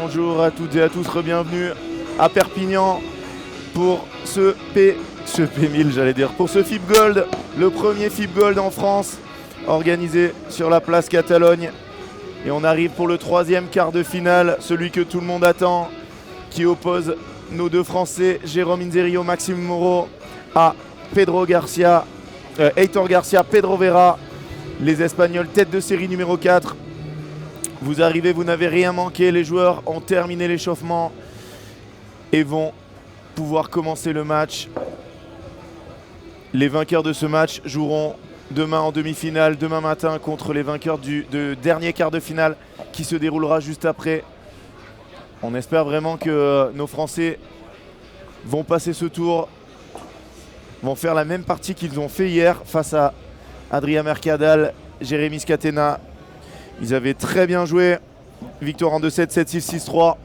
bonjour à toutes et à tous, re-bienvenue à Perpignan pour ce P1000, j'allais dire, pour ce FIB Gold, le premier FIB Gold en France, organisé sur la place Catalogne. Et on arrive pour le troisième quart de finale, celui que tout le monde attend, qui oppose nos deux Français, Jérôme Inzerillo, Maxime Moreau, à Pedro Garcia, Heitor Garcia, Pedro Vera, les Espagnols tête de série numéro 4. Vous arrivez, vous n'avez rien manqué, les joueurs ont terminé l'échauffement et vont pouvoir commencer le match. Les vainqueurs de ce match joueront demain en demi-finale, demain matin, contre les vainqueurs du dernier quart de finale qui se déroulera juste après. On espère vraiment que nos Français vont passer ce tour, vont faire la même partie qu'ils ont fait hier face à Adrien Mercadal, Jérémy Scatena. Ils avaient très bien joué. Victoire en 2-7, 7-6, 6-3.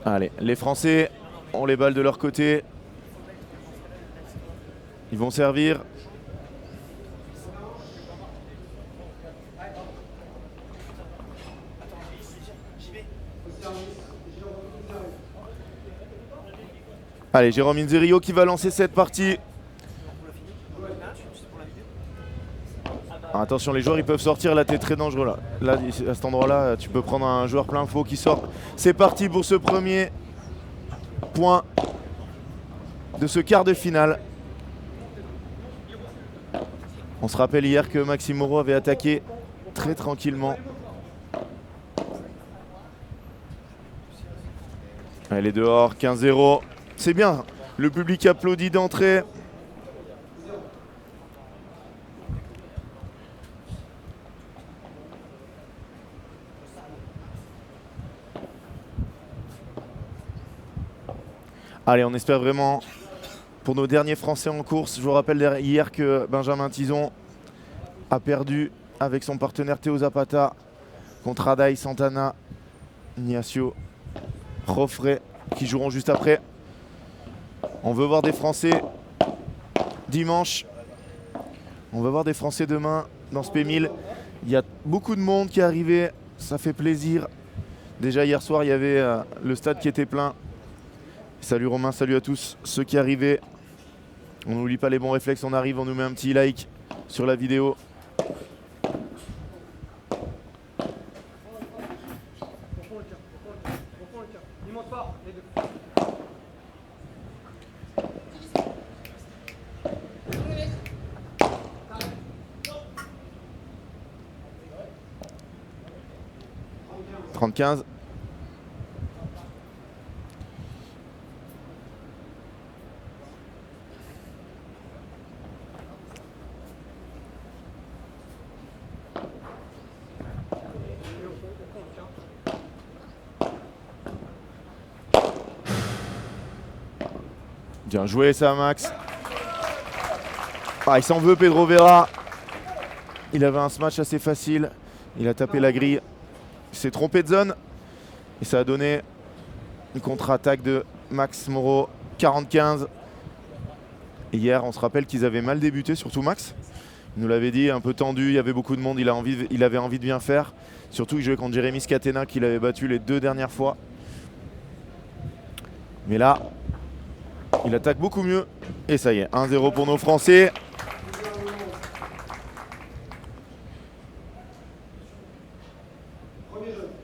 Allez, les Français ont les balles de leur côté. Ils vont servir. Allez, Jérôme Inzerillo qui va lancer cette partie. Attention, les joueurs ils peuvent sortir, là t'es très dangereux là. Là à cet endroit là tu peux prendre un joueur plein faux qui sort. C'est parti pour ce premier point de ce quart de finale. On se rappelle hier que Maxime Moreau avait attaqué très tranquillement. Elle est dehors, 15-0. C'est bien, le public applaudit d'entrée. Allez, on espère vraiment pour nos derniers Français en course. Je vous rappelle hier que Benjamin Tison a perdu avec son partenaire Théo Zapata contre Adaï Santana, Ignacio Joffre qui joueront juste après. On veut voir des Français dimanche. On va voir des Français demain dans ce P1000. Il y a beaucoup de monde qui est arrivé, ça fait plaisir. Déjà hier soir, il y avait le stade qui était plein. Salut Romain, salut à tous ceux qui arrivaient. On n'oublie pas les bons réflexes, on arrive, on nous met un petit like sur la vidéo. « 30-15 ». Bien joué ça Max. Ah, il s'en veut Pedro Vera. Il avait un smash assez facile. Il a tapé la grille. Il s'est trompé de zone. Et ça a donné une contre-attaque de Max Moreau. 40-15. Hier, on se rappelle qu'ils avaient mal débuté, surtout Max. Il nous l'avait dit, un peu tendu, il y avait beaucoup de monde, il avait envie de bien faire. Surtout il jouait contre Jérémy Scatena qui l'avait battu les deux dernières fois. Mais là, il attaque beaucoup mieux. Et ça y est, 1-0 pour nos Français.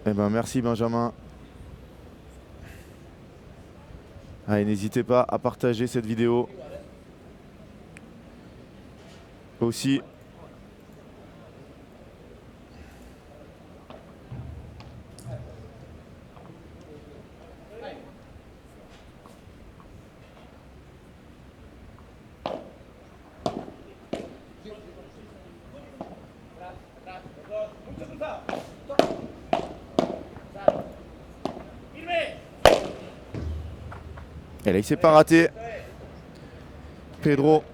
Eh ben merci Benjamin. Allez, n'hésitez pas à partager cette vidéo. Aussi. Et là, il s'est pas raté. Pedro.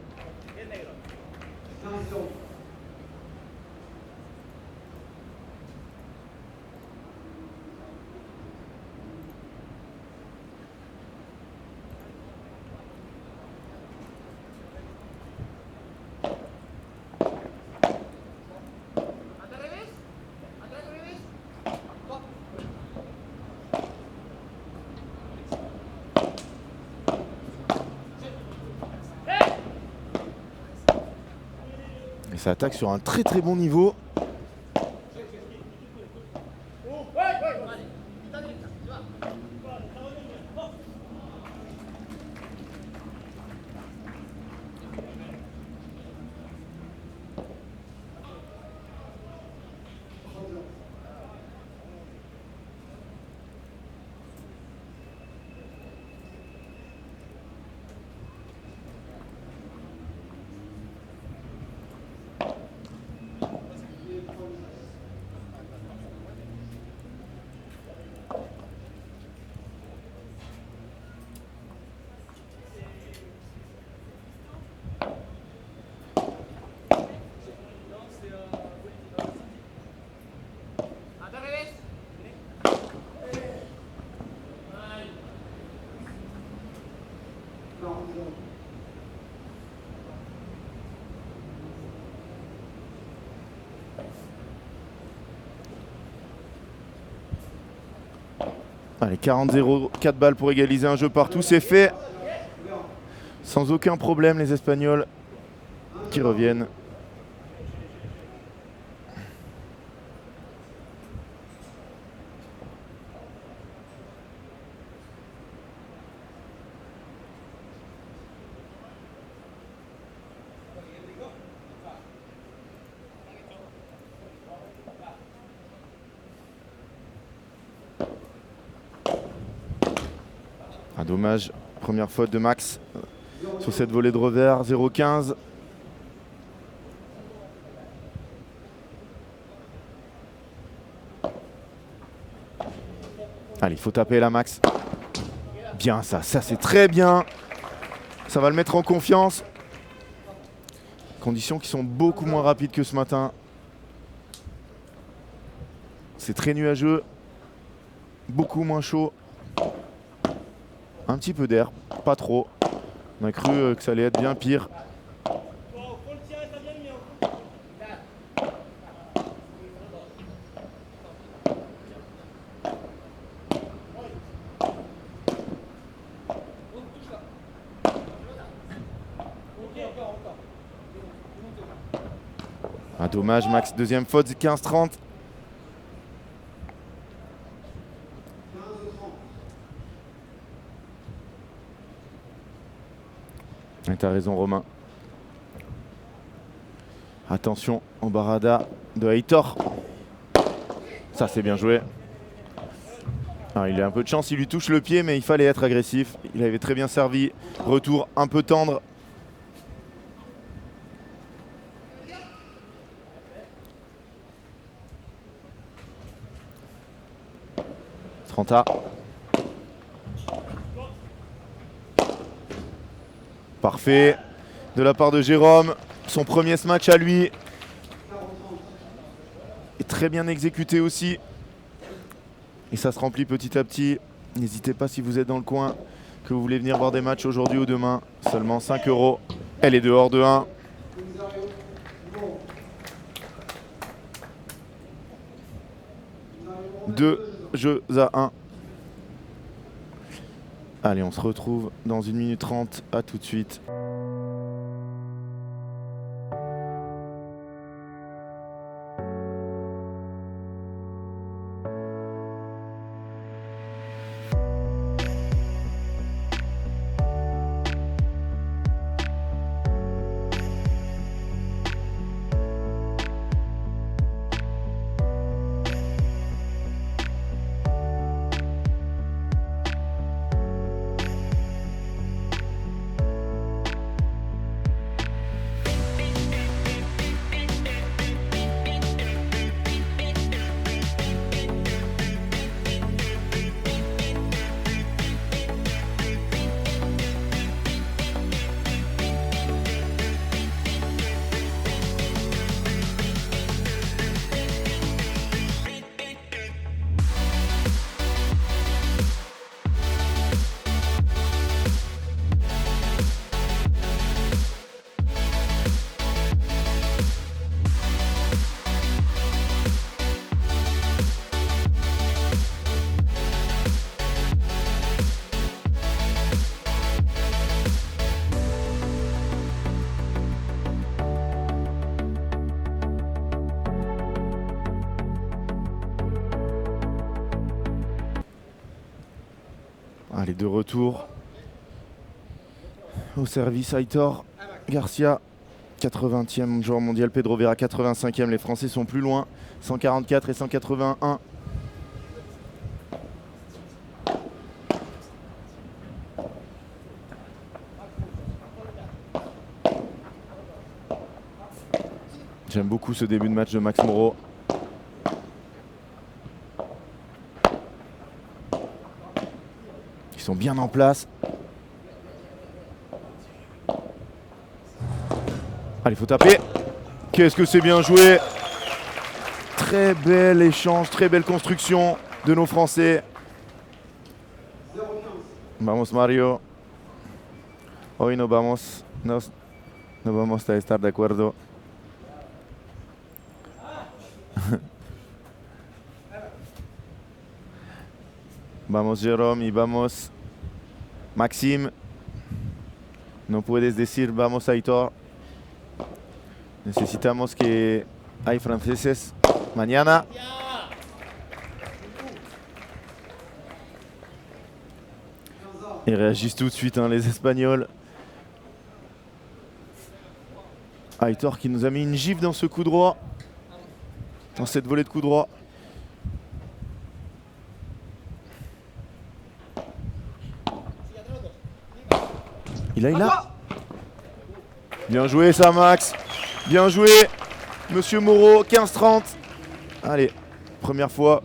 Et ça attaque sur un très très bon niveau. Allez, 40-0, 4 balles pour égaliser un jeu partout, c'est fait. Sans aucun problème, les Espagnols qui reviennent. Ah, dommage, première faute de Max sur cette volée de revers, 0-15. Allez, il faut taper là, Max. Bien ça c'est très bien. Ça va le mettre en confiance. Conditions qui sont beaucoup moins rapides que ce matin. C'est très nuageux, beaucoup moins chaud. Un petit peu d'air, pas trop. On a cru que ça allait être bien pire. Ah, dommage, Max, deuxième faute, 15-30. Et t'as raison, Romain. Attention au barada de Heitor. Ça, c'est bien joué. Alors, il a un peu de chance, il lui touche le pied, mais il fallait être agressif. Il avait très bien servi. Retour un peu tendre. Trenta. Parfait de la part de Jérôme. Son premier smash à lui. Et très bien exécuté aussi. Et ça se remplit petit à petit. N'hésitez pas si vous êtes dans le coin, que vous voulez venir voir des matchs aujourd'hui ou demain. Seulement 5 €. Elle est dehors de 1. Deux jeux à 1. Allez, on se retrouve dans 1 minute 30. À tout de suite. Allez, de retour au service Aitor Garcia, 80e joueur mondial, Pedro Vera 85e. Les Français sont plus loin, 144 et 181. J'aime beaucoup ce début de match de Max Moreau. Ils sont bien en place. Allez, il faut taper. Qu'est-ce que c'est bien joué. Très bel échange, très belle construction de nos Français. Vamos Mario. Hoy no vamos a estar de acuerdo. Vamos Jérôme y vamos Maxime. No puedes decir vamos Aitor. Necesitamos que hay franceses mañana. Ils réagissent tout de suite, hein, les Espagnols. Aitor qui nous a mis une gifle dans ce coup droit. Dans cette volée de coup droit. Il a. Bien joué ça, Max. Bien joué, Monsieur Moreau, 15-30. Allez, première fois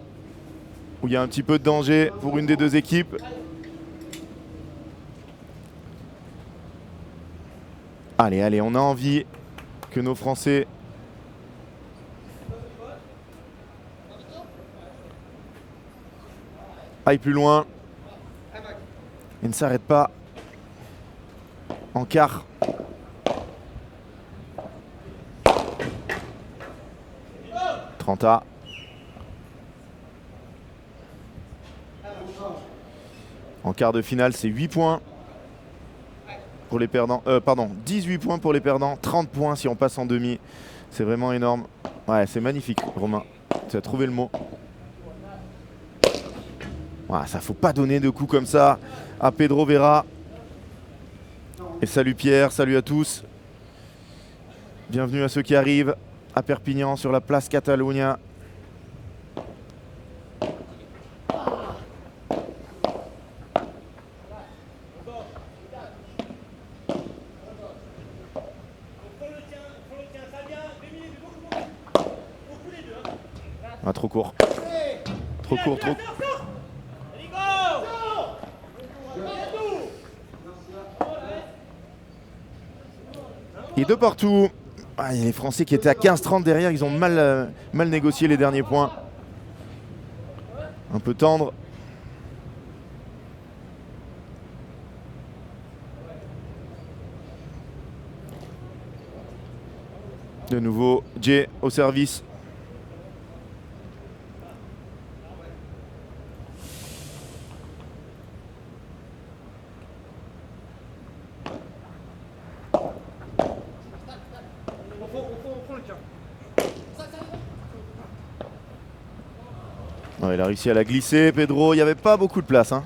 où il y a un petit peu de danger pour une des deux équipes. Allez, allez, on a envie que nos Français aillent plus loin. Et ne s'arrêtent pas en quart. Trenta. En quart de finale, c'est 8 points pour les perdants. Pardon, 18 points pour les perdants, 30 points si on passe en demi. C'est vraiment énorme. Ouais, c'est magnifique, Romain. Tu as trouvé le mot. Ouais, ça faut pas donner de coups comme ça à Pedro Vera. Et salut Pierre, salut à tous. Bienvenue à ceux qui arrivent à Perpignan sur la place Catalunya. Ah, trop court. Trop court, trop. Et de partout. Ah, les Français qui étaient à 15-30 derrière, ils ont mal négocié les derniers points. Un peu tendre. De nouveau, Jay au service. Ouais, il a réussi à la glisser, Pedro. Il n'y avait pas beaucoup de place, hein.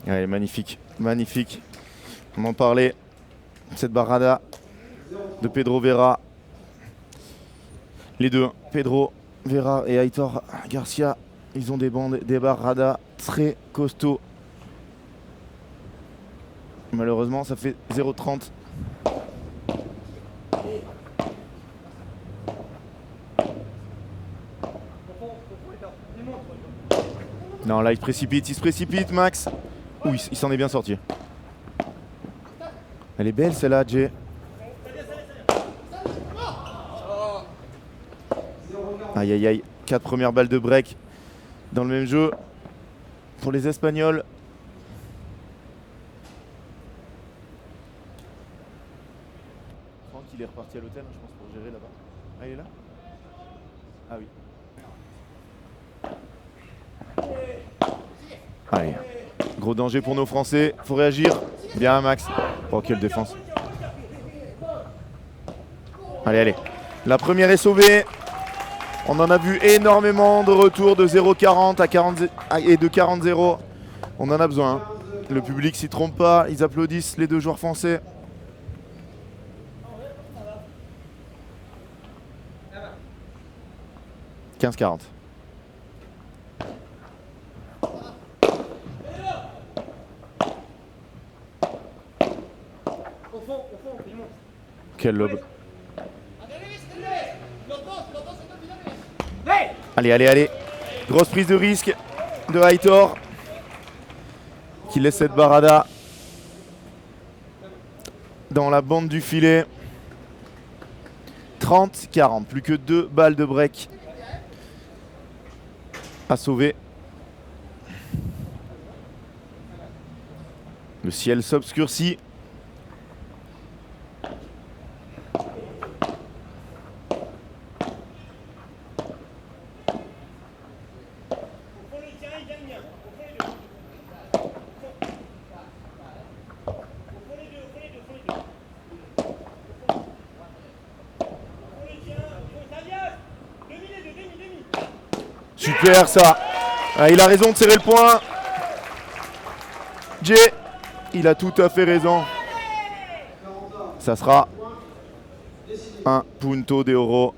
Ouais, magnifique, magnifique. On en parlait, cette barrada de Pedro Vera. Les deux, Pedro Vera et Aitor Garcia, ils ont des barradas très costauds. Malheureusement, ça fait 0,30. Non, là, il se précipite, Max. Oui, il s'en est bien sorti. Elle est belle celle-là, Jay. Aïe aïe aïe. 4 premières balles de break dans le même jeu pour les Espagnols. Franck, il est reparti à l'hôtel, je pense, pour gérer là-bas. Ah, il est là? Ah oui. Allez. Gros danger pour nos Français. Faut réagir. Bien, Max. Oh, quelle défense. Allez, allez. La première est sauvée. On en a vu énormément de retours de 0,40 à 40 et de 40-0. On en a besoin. Le public s'y trompe pas. Ils applaudissent les deux joueurs français. « 15-40. » Quel lob. Allez, allez, allez. Grosse prise de risque de Aitor qui laisse cette barada dans la bande du filet. 30-40. Plus que 2 balles de break à sauver. Le ciel s'obscurcit. Super ça. Ah, il a raison de serrer le point. Jay, il a tout à fait raison. Ça sera un punto de oro.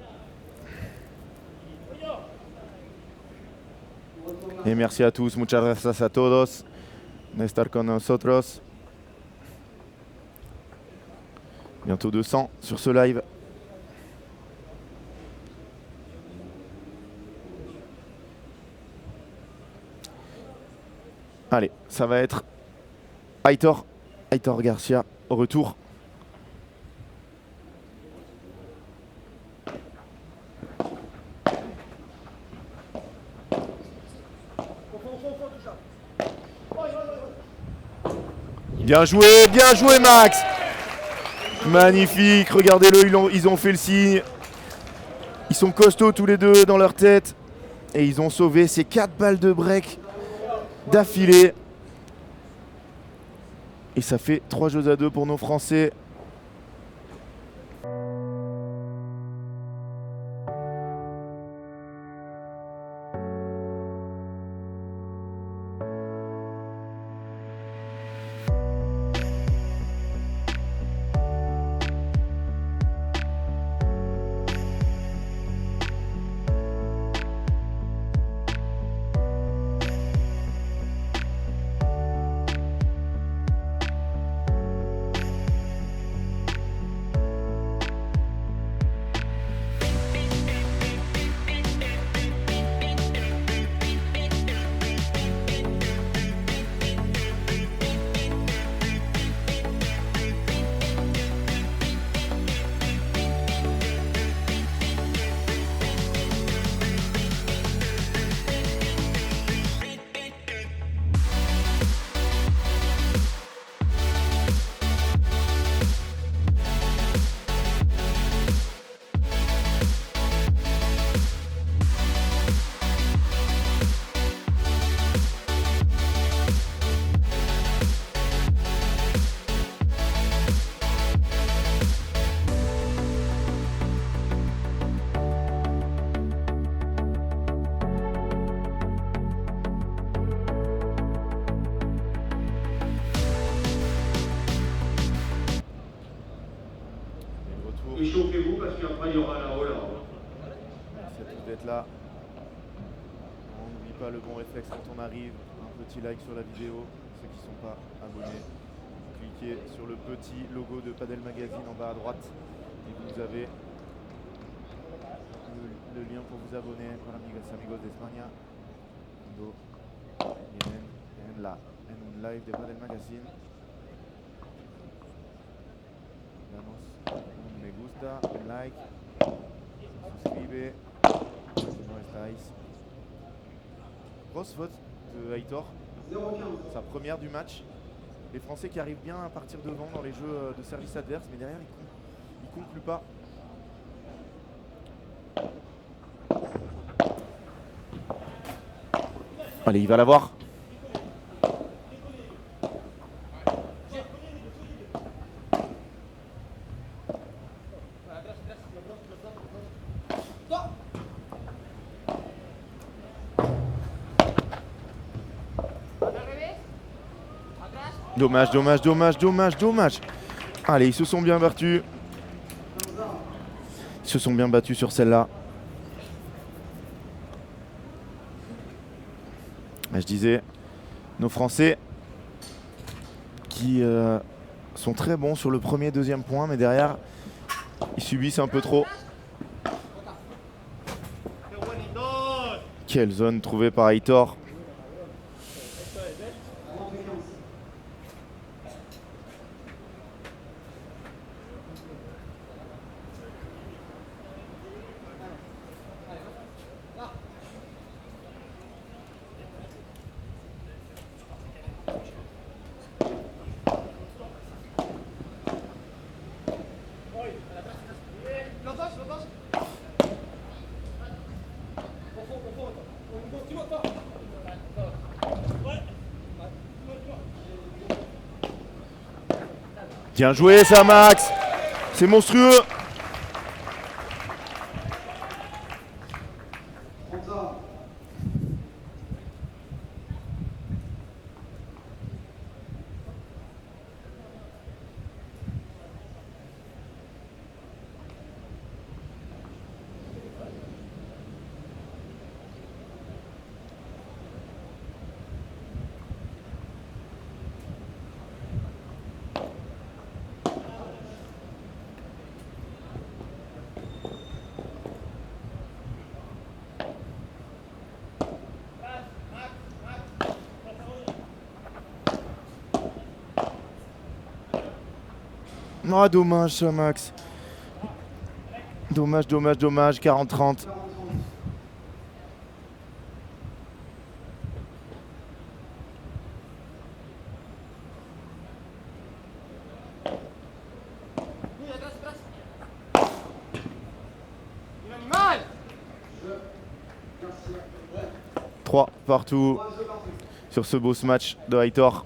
Et merci à tous. Muchas gracias a todos de estar con nosotros. Bientôt 200 sur ce live. Allez, ça va être Aitor Garcia au retour. Bien joué Max. Magnifique, regardez-le, ils ont fait le signe. Ils sont costauds tous les deux dans leur tête. Et ils ont sauvé ces 4 balles de break d'affilée. Et ça fait 3 jeux à 2 pour nos Français. Échauffez-vous parce qu'après il y aura la Hollande. Merci à tous d'être là. On n'oublie pas le bon réflexe quand on arrive. Un petit like sur la vidéo. Ceux qui ne sont pas abonnés, cliquez sur le petit logo de Padel Magazine en bas à droite. Et vous avez le lien pour vous abonner. Para amigos de España. Vienen en un live de Padel Magazine. Danos un me gusta, un like, suscribez, si no estáis. Grosse faute de Aitor, sa première du match. Les Français qui arrivent bien à partir devant dans les jeux de service adverse, mais derrière ils concluent pas. Allez, il va l'avoir. Dommage, dommage, dommage, dommage, dommage. Allez, ils se sont bien battus. Ils se sont bien battus sur celle-là. Je disais, nos Français qui sont très bons sur le premier et deuxième point, mais derrière, ils subissent un peu trop. Quelle zone trouvée par Aitor. Bien joué ça Max, c'est monstrueux. Oh, dommage ça Max. Dommage, dommage, dommage, 40-30. Trois partout sur ce beau match de Aitor.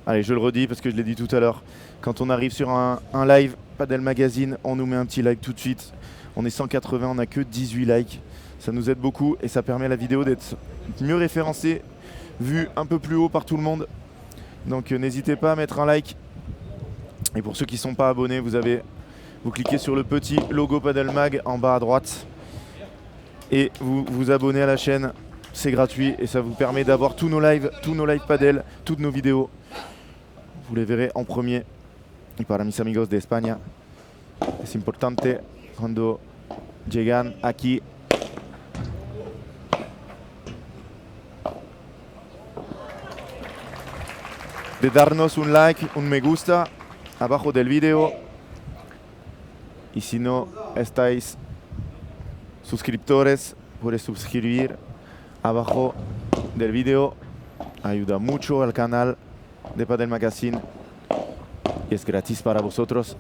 Allez, je le redis parce que je l'ai dit tout à l'heure. Quand on arrive sur un live Padel Magazine, on nous met un petit like tout de suite. On est 180, on n'a que 18 likes. Ça nous aide beaucoup et ça permet à la vidéo d'être mieux référencée, vue un peu plus haut par tout le monde. Donc n'hésitez pas à mettre un like. Et pour ceux qui ne sont pas abonnés, vous cliquez sur le petit logo Padel Mag en bas à droite. Et vous vous abonnez à la chaîne. C'est gratuit et ça vous permet d'avoir tous nos lives Padel, toutes nos vidéos. Vous les verrez en premier. Y para mis amigos de España, es importante cuando llegan aquí de darnos un like, un me gusta abajo del video. Y si no estáis suscriptores, puedes suscribir abajo del video. Ayuda mucho al canal de Padel Magazine. Y es gratis para vosotros.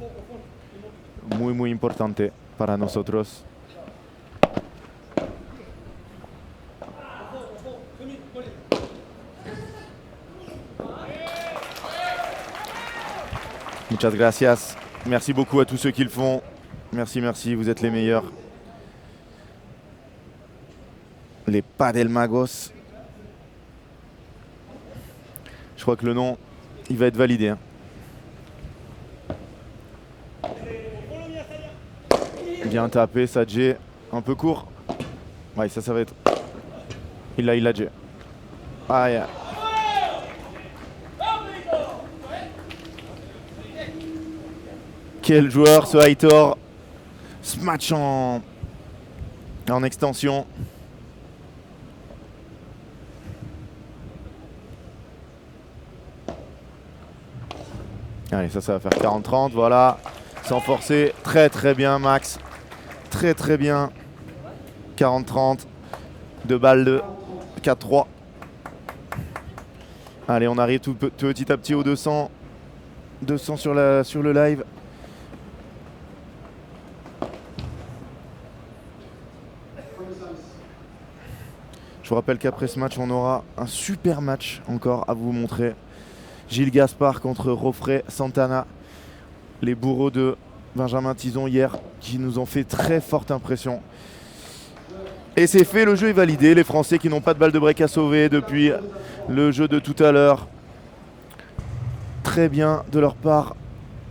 Muy, muy importante para nosotros. Muchas gracias. Merci beaucoup à tous ceux qui le font. Merci, merci, vous êtes les meilleurs. Les Padel Magos. Je crois que le nom, il va être validé. Hein. Bien tapé, Sadje. Un peu court. Ouais, ça va être... Il l'a Jay. Ah, yeah. Quel joueur ce Aitor. Ce match en extension. Allez, ça va faire 40-30, voilà. Sans forcer, très très bien Max. Très très bien. 40-30. 2 balles de 4-3. Allez, on arrive tout petit à petit au 200. 200 sur le live. Je vous rappelle qu'après ce match, on aura un super match encore à vous montrer. Gilles Gaspard contre Rofré Santana. Les bourreaux de Benjamin Tison hier qui nous ont fait très forte impression. Et c'est fait, le jeu est validé. Les Français qui n'ont pas de balle de break à sauver depuis le jeu de tout à l'heure. Très bien de leur part.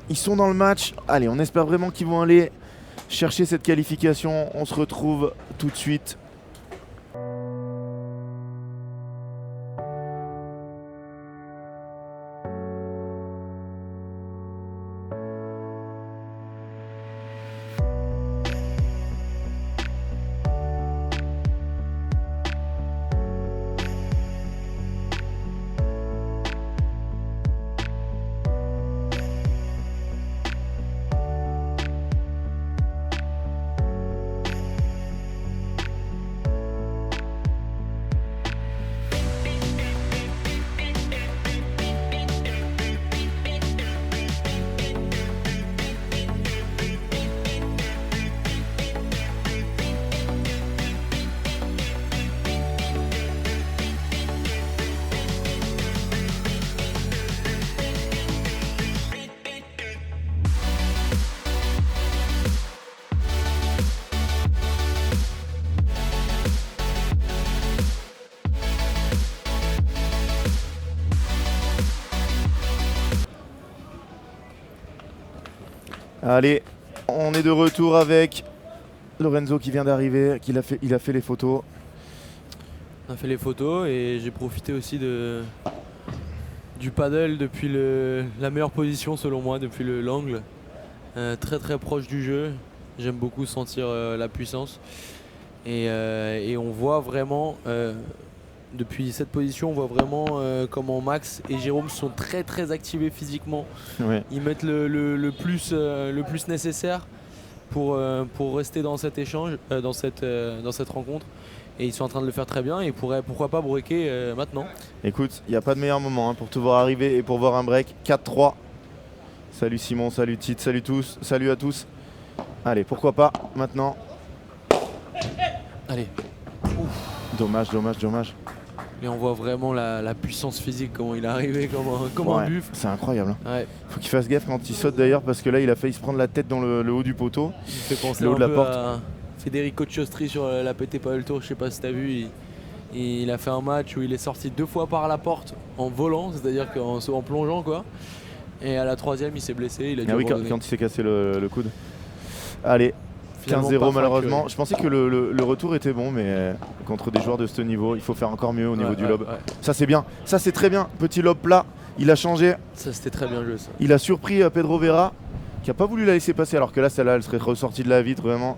Ils sont dans le match. Allez, on espère vraiment qu'ils vont aller chercher cette qualification. On se retrouve tout de suite. Allez, on est de retour avec Lorenzo qui vient d'arriver, il a fait les photos. On a fait les photos et j'ai profité aussi du paddle depuis la meilleure position selon moi, depuis l'angle. Très très proche du jeu. J'aime beaucoup sentir la puissance. Et on voit vraiment, depuis cette position, on voit vraiment comment Max et Jérôme sont très très activés physiquement. Ouais. Ils mettent le plus nécessaire pour rester dans cet échange, dans cette rencontre. Et ils sont en train de le faire très bien et pourquoi pas breaker maintenant. Écoute, il n'y a pas de meilleur moment pour te voir arriver et pour voir un break. 4-3. Salut Simon, salut Tite, salut à tous. Allez, pourquoi pas maintenant. Allez. Dommage. Et on voit vraiment la puissance physique, comment il est arrivé comme un buffle. C'est incroyable. Ouais. Faut qu'il fasse gaffe quand il saute d'ailleurs parce que là il a failli se prendre la tête dans le haut du poteau. Il me fait penser le haut de la porte. à Federico Chiostri sur la PT Paddle Tour, je sais pas si t'as vu. Il a fait un match où il est sorti 2 fois par la porte en volant, c'est-à-dire en plongeant quoi. Et à la 3e il s'est blessé, il a dû abandonner. Quand il s'est cassé le coude. Allez, 15-0 malheureusement. Je pensais que le retour était bon, mais contre des joueurs de ce niveau, il faut faire encore mieux au niveau du lob. Ouais. Ça c'est bien, ça c'est très bien. Petit lob plat, il a changé. Ça c'était très bien joué ça. Il a surpris Pedro Vera, qui a pas voulu la laisser passer, alors que là celle-là elle serait ressortie de la vitre vraiment.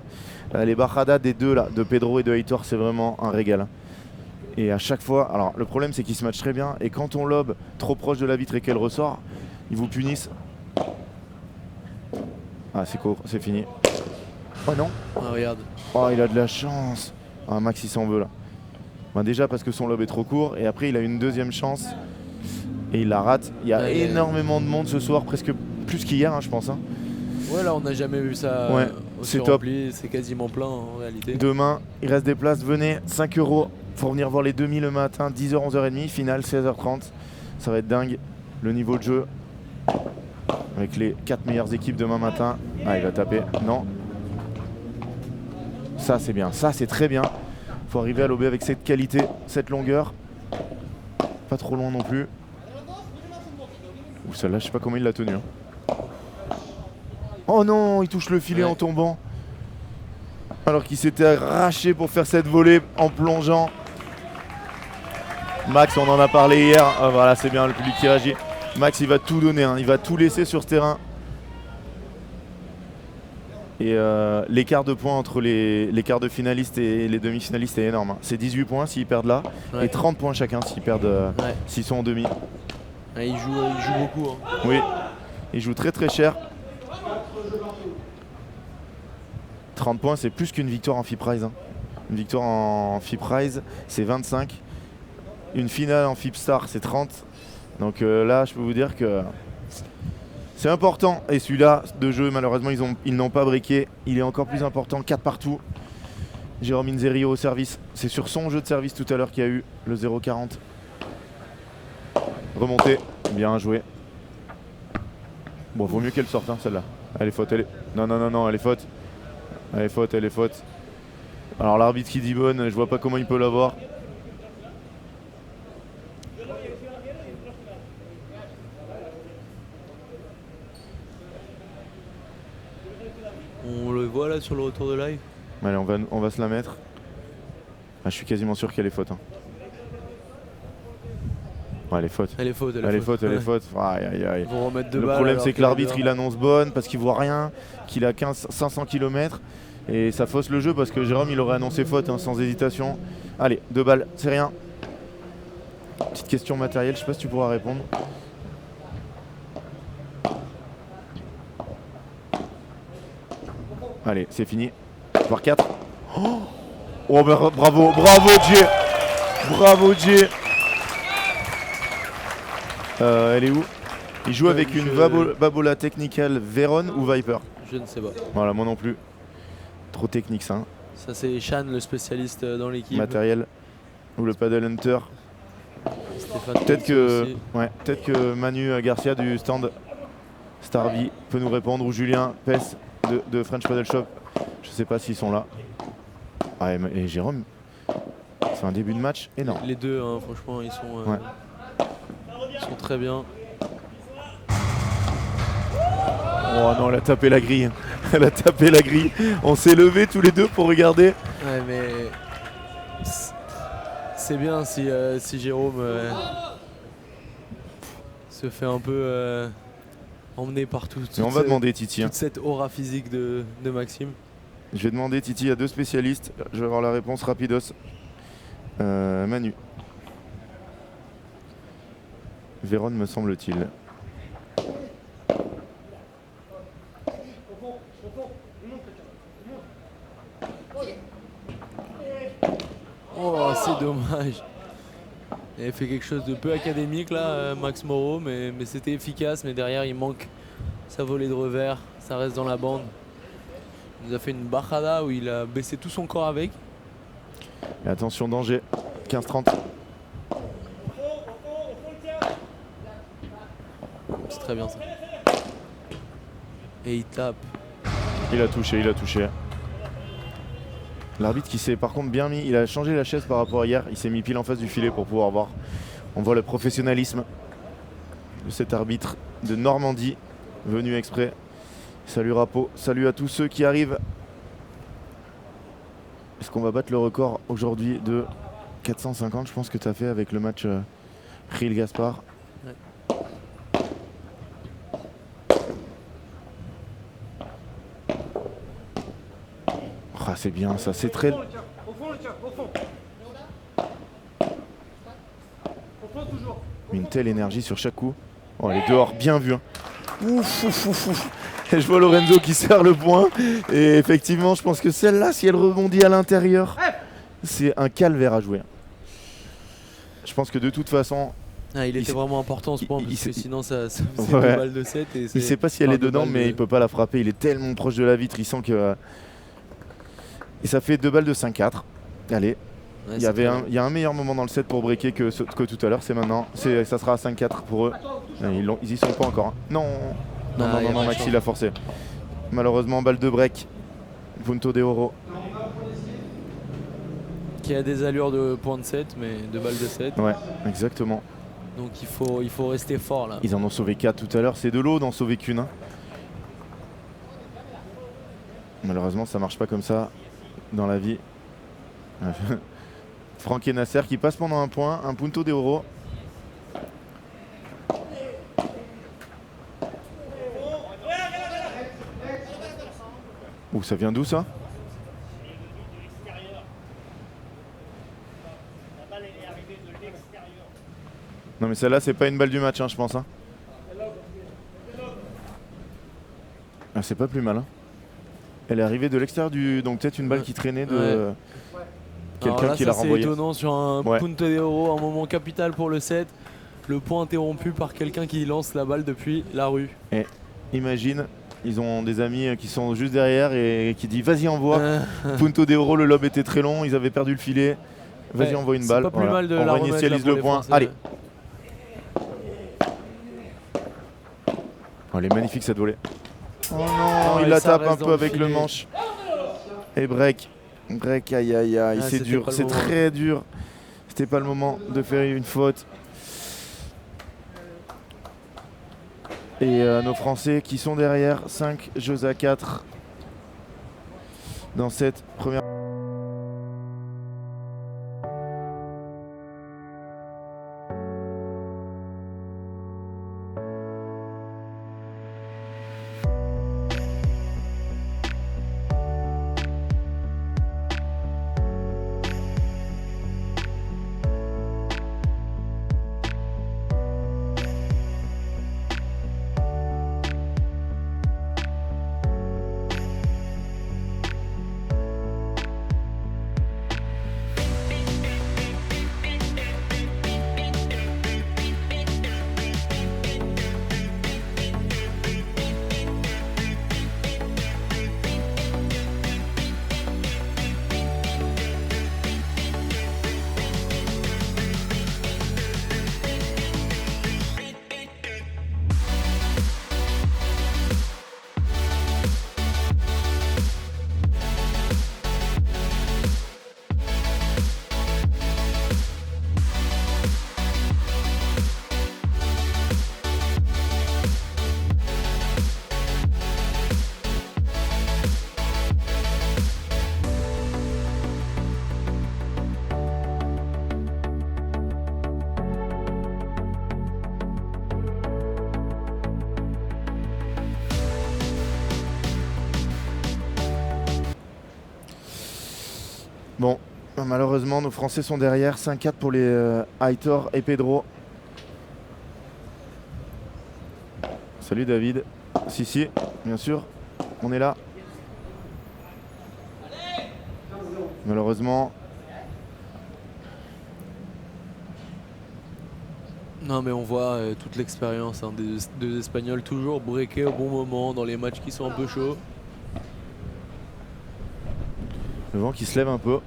Les bajadas des deux là, de Pedro et de Heitor, c'est vraiment un régal. Et à chaque fois, alors le problème c'est qu'ils se matchent très bien, et quand on lobe trop proche de la vitre et qu'elle ressort, ils vous punissent. Ah c'est fini. Oh non. Ah, regarde. Oh il a de la chance. Ah Max il s'en veut là. Ben, déjà parce que son lob est trop court, et après il a une deuxième chance et il la rate. Il y a énormément de monde ce soir, presque plus qu'hier je pense. Ouais là on n'a jamais vu ça c'est top. C'est quasiment plein en réalité. Demain il reste des places, venez, 5 €. Faut venir voir les demi le matin, 10h, 11h30, finale 16h30. Ça va être dingue le niveau de jeu. Avec les 4 meilleures équipes demain matin. Ah il va taper, non. Ça c'est bien, ça c'est très bien. Faut arriver à lober avec cette qualité, cette longueur. Pas trop loin non plus. Ouh, celle-là je sais pas comment il l'a tenue. Oh non, il touche le filet en tombant. Alors qu'il s'était arraché pour faire cette volée en plongeant. Max, on en a parlé hier. Ah, voilà, c'est bien le public qui réagit. Max, il va tout donner, il va tout laisser sur ce terrain. Et l'écart de points entre les quarts de finalistes et les demi-finalistes est énorme. C'est 18 points s'ils perdent là, et 30 points chacun s'ils perdent, s'ils sont en demi. Il joue beaucoup. Oui, Il joue très très cher. 30 points, c'est plus qu'une victoire en FIP Rise. Hein. Une victoire en FIP Rise, c'est 25. Une finale en FIP Star, c'est 30. Donc là, je peux vous dire que c'est important. Et celui-là de jeu, malheureusement, ils n'ont pas briqué. Il est encore plus important, 4 partout. Jérôme Inzerio au service. C'est sur son jeu de service tout à l'heure qu'il y a eu le 0-40. Remontée, bien joué. Bon, vaut mieux qu'elle sorte, hein, celle-là. Elle est faute, elle est... Non, elle est faute. Elle est faute. Alors l'arbitre qui dit bonne, je vois pas comment il peut l'avoir. On le voit là sur le retour de live. Allez, on va se la mettre. Ah, je suis quasiment sûr qu'elle est faute. Hein. Ouais, elle est faute. Elle est faute. Elle est faute. Aïe, aïe, aïe. Ils vont remettre deux Le balles problème, alors c'est que que l'arbitre, dehors. il annonce bonne parce qu'il voit rien, qu'il a 500 km. Et ça fausse le jeu parce que Jérôme, il aurait annoncé faute, hein, sans hésitation. Allez, 2 balles, c'est rien. Petite question matérielle, je sais pas si tu pourras répondre. Allez, c'est fini. Par 4. Oh, bah, bravo Jay. Bravo Jay. Elle est où? Il joue avec une Babola Technical Veron ou Viper? Je ne sais pas. Voilà, moi non plus. Trop technique ça. Hein. Ça c'est Shan, le spécialiste dans l'équipe. Matériel. Ou le Paddle Hunter. Stéphane Peut-être aussi. que Manu Garcia du stand Starby peut nous répondre. Ou Julien Pess de French Paddle Shop. Je sais pas s'ils sont là. Ah, et Jérôme, c'est un début de match énorme. Les deux, hein, franchement, ils sont très bien. Oh non, elle a tapé la grille. Elle a tapé la grille. On s'est levés tous les deux pour regarder. Ouais, mais c'est bien si Jérôme se fait un peu emmener partout. Mais on va demander Titi. Hein. Toute cette aura physique de Maxime. Je vais demander Titi à 2 spécialistes. Je vais avoir la réponse rapidos. Manu. Véron me semble-t-il. Oh, c'est dommage. Il avait fait quelque chose de peu académique là, Max Moreau, mais c'était efficace. Mais derrière, il manque sa volée de revers. Ça reste dans la bande. Il nous a fait une bajada où il a baissé tout son corps avec. Et attention, danger. 15-30. C'est très bien ça. Et il tape. Il a touché. L'arbitre qui s'est par contre bien mis, il a changé la chaise par rapport à hier, il s'est mis pile en face du filet pour pouvoir voir. On voit le professionnalisme de cet arbitre de Normandie, venu exprès. Salut Rapo, salut à tous ceux qui arrivent. Est-ce qu'on va battre le record aujourd'hui de 450? Je pense que tu as fait avec le match Ril Gaspard. Ouais. Ah, c'est bien ça, c'est très... Au fond, le tien, au fond. Au fond, toujours. Une telle énergie sur chaque coup. Oh, elle est dehors, bien vu. Hein. Ouf. Et je vois Lorenzo qui serre le point. Et effectivement, je pense que celle-là, si elle rebondit à l'intérieur, c'est un calvaire à jouer. Je pense que de toute façon... Ah, il était vraiment important ce point, parce que sinon ça faisait Ouais. 2 balles de 7. Et il sait pas si elle est dedans, mais il peut pas la frapper. Il est tellement proche de la vitre, il sent que... Et ça fait 2 balles de 5-4. Allez. Ouais, Il y a un meilleur moment dans le set pour breaker que tout à l'heure, c'est maintenant. Ça sera à 5-4 pour eux. Ils y sont pas encore. Hein. Non, Maxi l'a forcé. Malheureusement, balle de break. Punto de Oro. Qui a des allures de point de 7, mais 2 balles de 7. Ouais, exactement. Donc il faut rester fort là. Ils en ont sauvé 4 tout à l'heure. C'est de l'eau d'en sauver qu'une. Hein. Malheureusement, ça marche pas comme ça dans la vie. Franck et Nasser qui passent pendant un point. Un punto de Oro. Ouh, ça vient d'où ça? Non mais celle-là c'est pas une balle du match hein, je pense hein. Ah, c'est pas plus mal. Hein. Elle est arrivée de l'extérieur du. Donc peut-être une balle qui traînait de. Quelqu'un qui l'a renvoyé. C'est étonnant sur un Punto de Oro, un moment capital pour le set. Le point interrompu par quelqu'un qui lance la balle depuis la rue. Et imagine, ils ont des amis qui sont juste derrière et qui disent vas-y envoie. Punto de Oro, le lob était très long, ils avaient perdu le filet. Vas-y envoie une balle. Pas plus mal de la on réinitialise le point. Allez. Oh, elle est magnifique cette volée. Oh non, il la tape un peu avec le manche. Et break. Break, aïe aïe aïe, c'est dur, c'est très dur. C'était pas le moment de faire une faute. Et nos Français qui sont derrière, 5 jeux à 4 dans cette première. Bon, malheureusement, nos Français sont derrière. 5-4 pour les Aitor et Pedro. Salut David. Si, bien sûr, on est là. Malheureusement. Non mais on voit toute l'expérience des deux Espagnols toujours breaker au bon moment dans les matchs qui sont un peu chauds. Le vent qui se lève un peu.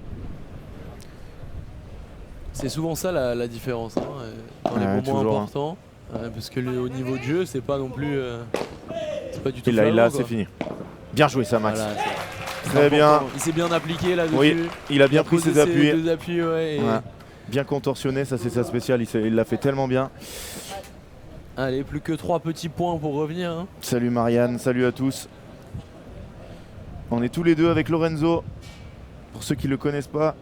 C'est souvent ça la différence dans les moments importants. Parce que au niveau de jeu, c'est pas non plus. C'est pas du tout. Et là, c'est fini. Bien joué ça, Max. Voilà, très bien. Il s'est bien appliqué là-dessus. Oui, il a bien pris ses appuis. Deux appuis ouais, Bien contorsionné, ça c'est sa spéciale. Il l'a fait tellement bien. Allez, plus que 3 petits points pour revenir. Hein. Salut Marianne, salut à tous. On est tous les deux avec Lorenzo. Pour ceux qui ne le connaissent pas.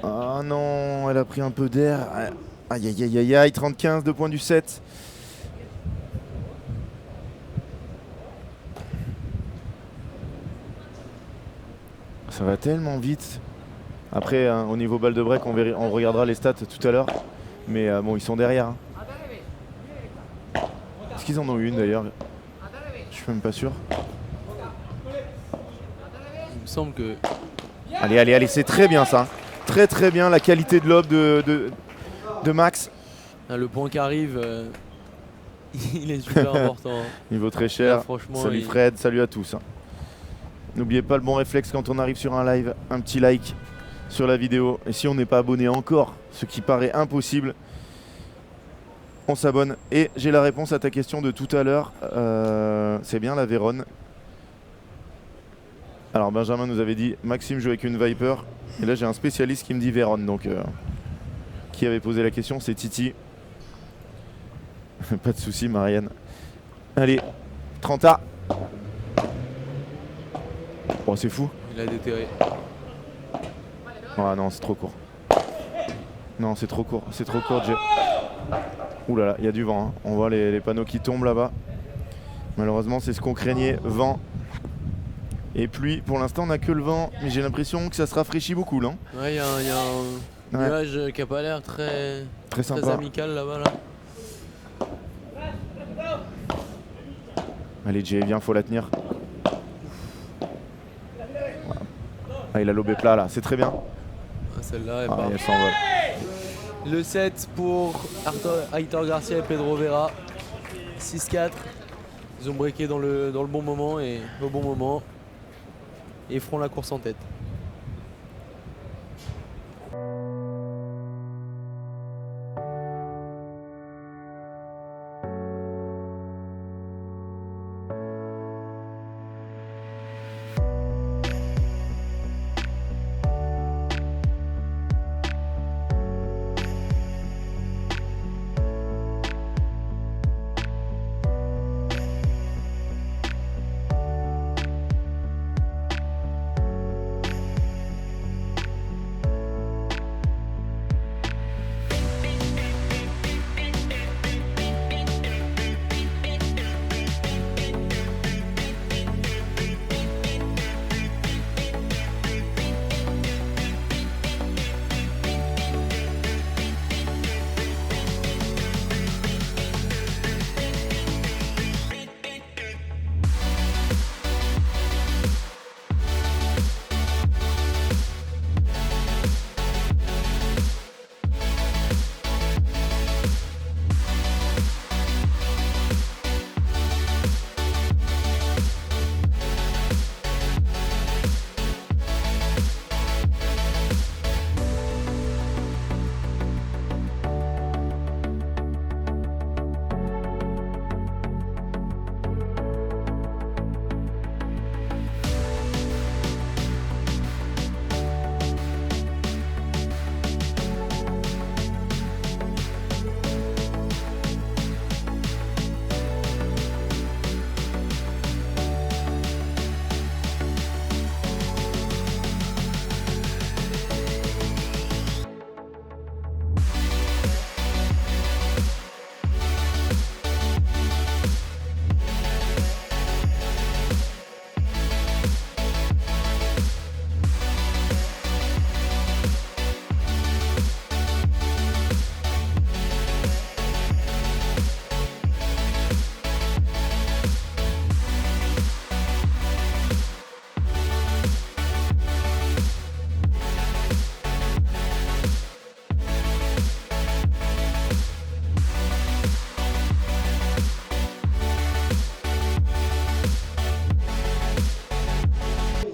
Ah non, elle a pris un peu d'air. Aïe aïe aïe aïe aïe, 30-15, 2 points du 7. Ça va tellement vite. Après, hein, au niveau balle de break, on regardera les stats tout à l'heure. Mais bon, ils sont derrière. Hein. Est-ce qu'ils en ont eu une d'ailleurs? Je suis même pas sûr. Il me semble que... Allez, c'est très bien ça. Très très bien la qualité de lob de Max. Le point qui arrive, il est super important. Niveau très cher. Là, franchement, salut Fred, salut à tous. Hein. N'oubliez pas le bon réflexe quand on arrive sur un live, un petit like sur la vidéo. Et si on n'est pas abonné encore, ce qui paraît impossible, on s'abonne. Et j'ai la réponse à ta question de tout à l'heure. C'est bien la Vérone. Alors Benjamin nous avait dit Maxime joue avec une Viper. Et là j'ai un spécialiste qui me dit Vérone. Donc qui avait posé la question, c'est Titi. Pas de souci Marianne. Allez, 30A. Oh c'est fou. Il a déterré. Ah non, c'est trop court. Non, c'est trop court. C'est trop court, Jay. Ouh là là, il y a du vent. Hein. On voit les panneaux qui tombent là-bas. Malheureusement, c'est ce qu'on craignait. Vent. Et pluie, pour l'instant on n'a que le vent, mais j'ai l'impression que ça se rafraîchit beaucoup là. Ouais, il y a un Ouais. nuage qui a pas l'air très Sympa. amical là-bas. Là. Allez Jay, viens, faut la tenir. Ah, il a lobé plat là, c'est très bien. Ah, celle-là, elle Ah, part. elle s'envole. Le 7 pour Aitor Garcia et Pedro Vera. 6-4. Ils ont breaké dans le bon moment et au bon moment. Et feront la course en tête.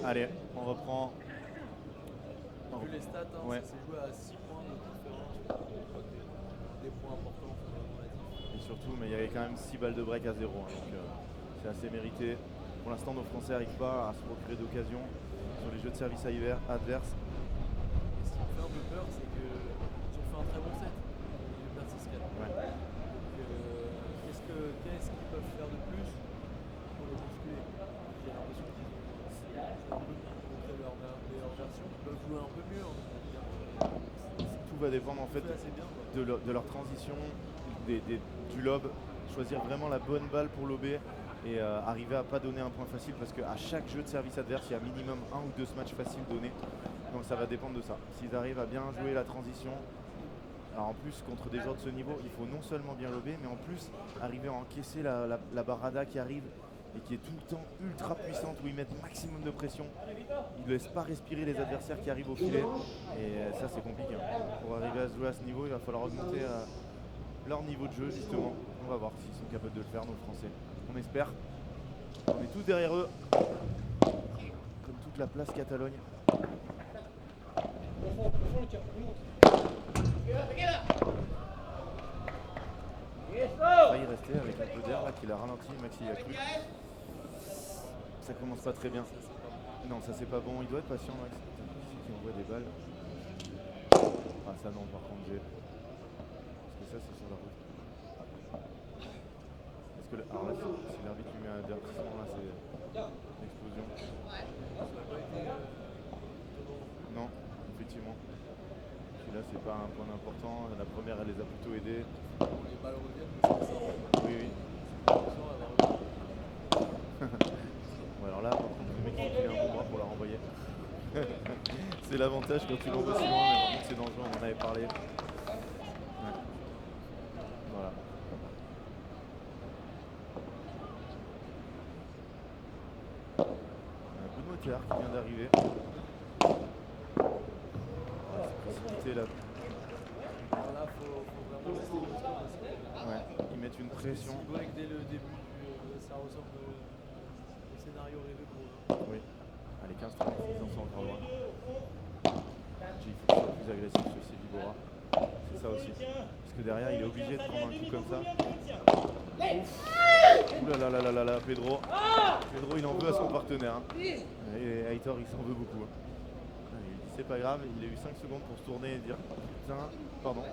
Allez, on reprend. Vu les stats, Ouais. ça s'est joué à 6 points de différence. Des points importants. Et surtout, mais il y avait quand même 6 balles de break à 0, hein, donc c'est assez mérité. Pour l'instant, nos Français n'arrivent pas à se procurer d'occasion sur les jeux de service adverses. Ce qui me fait un peu peur, c'est qu'ils ont fait un très bon set. Ils perdent 6-4. Ouais. Qu'est-ce qu'ils peuvent faire de plus pour le bousculer? J'ai l'impression qu'ils ont un peu montré leur meilleure version. Ils peuvent jouer un peu mieux. Tout va dépendre en fait C'est assez bien. Quoi. de leur transition, du lob, choisir vraiment la bonne balle pour lober et arriver à pas donner un point facile parce qu'à chaque jeu de service adverse, il y a minimum 1 ou 2 smash faciles donnés. Donc ça va dépendre de ça. S'ils arrivent à bien jouer la transition, alors en plus contre des joueurs de ce niveau, il faut non seulement bien lober, mais en plus arriver à encaisser la barrada qui arrive et qui est tout le temps ultra puissante où ils mettent maximum de pression. Ils ne laissent pas respirer les adversaires qui arrivent au filet et ça c'est compliqué. Hein. Pour arriver à se jouer à ce niveau, il va falloir augmenter leur niveau de jeu justement. On va voir s'ils sont capables de le faire, nos Français. On espère. On est tous derrière eux. Comme toute la place Catalogne. Il rester avec un peu d'air là qu'il a ralenti, Maxi y a cru. Ça commence pas très bien. Non, ça c'est pas bon, il doit être patient Max. Qui envoie des balles. Ah ça non par contre j'ai. Parce que ça c'est sur la route. Parce que alors là si l'arbitre lui met un avertissement là c'est une explosion. Non, effectivement. Là c'est pas un point important, la première elle les a plutôt aidés. Les balles reviennent, mais c'est ça. Oui oui. Bon alors là par contre le mec il est C'est l'avantage quand tu l'envoies si loin, mais par contre c'est dangereux, on en avait parlé. Ouais. Voilà. On a un coup de moteur qui vient d'arriver. Précipité là. Alors là, faut vraiment rester constant. Ouais, ils mettent une pression. Si break dès le début, ça ressemble au scénario rêvé pour eux. Oui. Allez, 15-30, ils en sont encore loin. Il faut qu'il soit plus agressif sur ces Vibora. C'est ça aussi. Parce que derrière, il est obligé de prendre un coup comme ça. Ouh là là là là là là, Pedro. Pedro, il en veut à son partenaire. Hein. Et Aitor, il s'en veut beaucoup. Hein. Allez, il dit, c'est pas grave, il a eu 5 secondes pour se tourner et dire putain, pardon.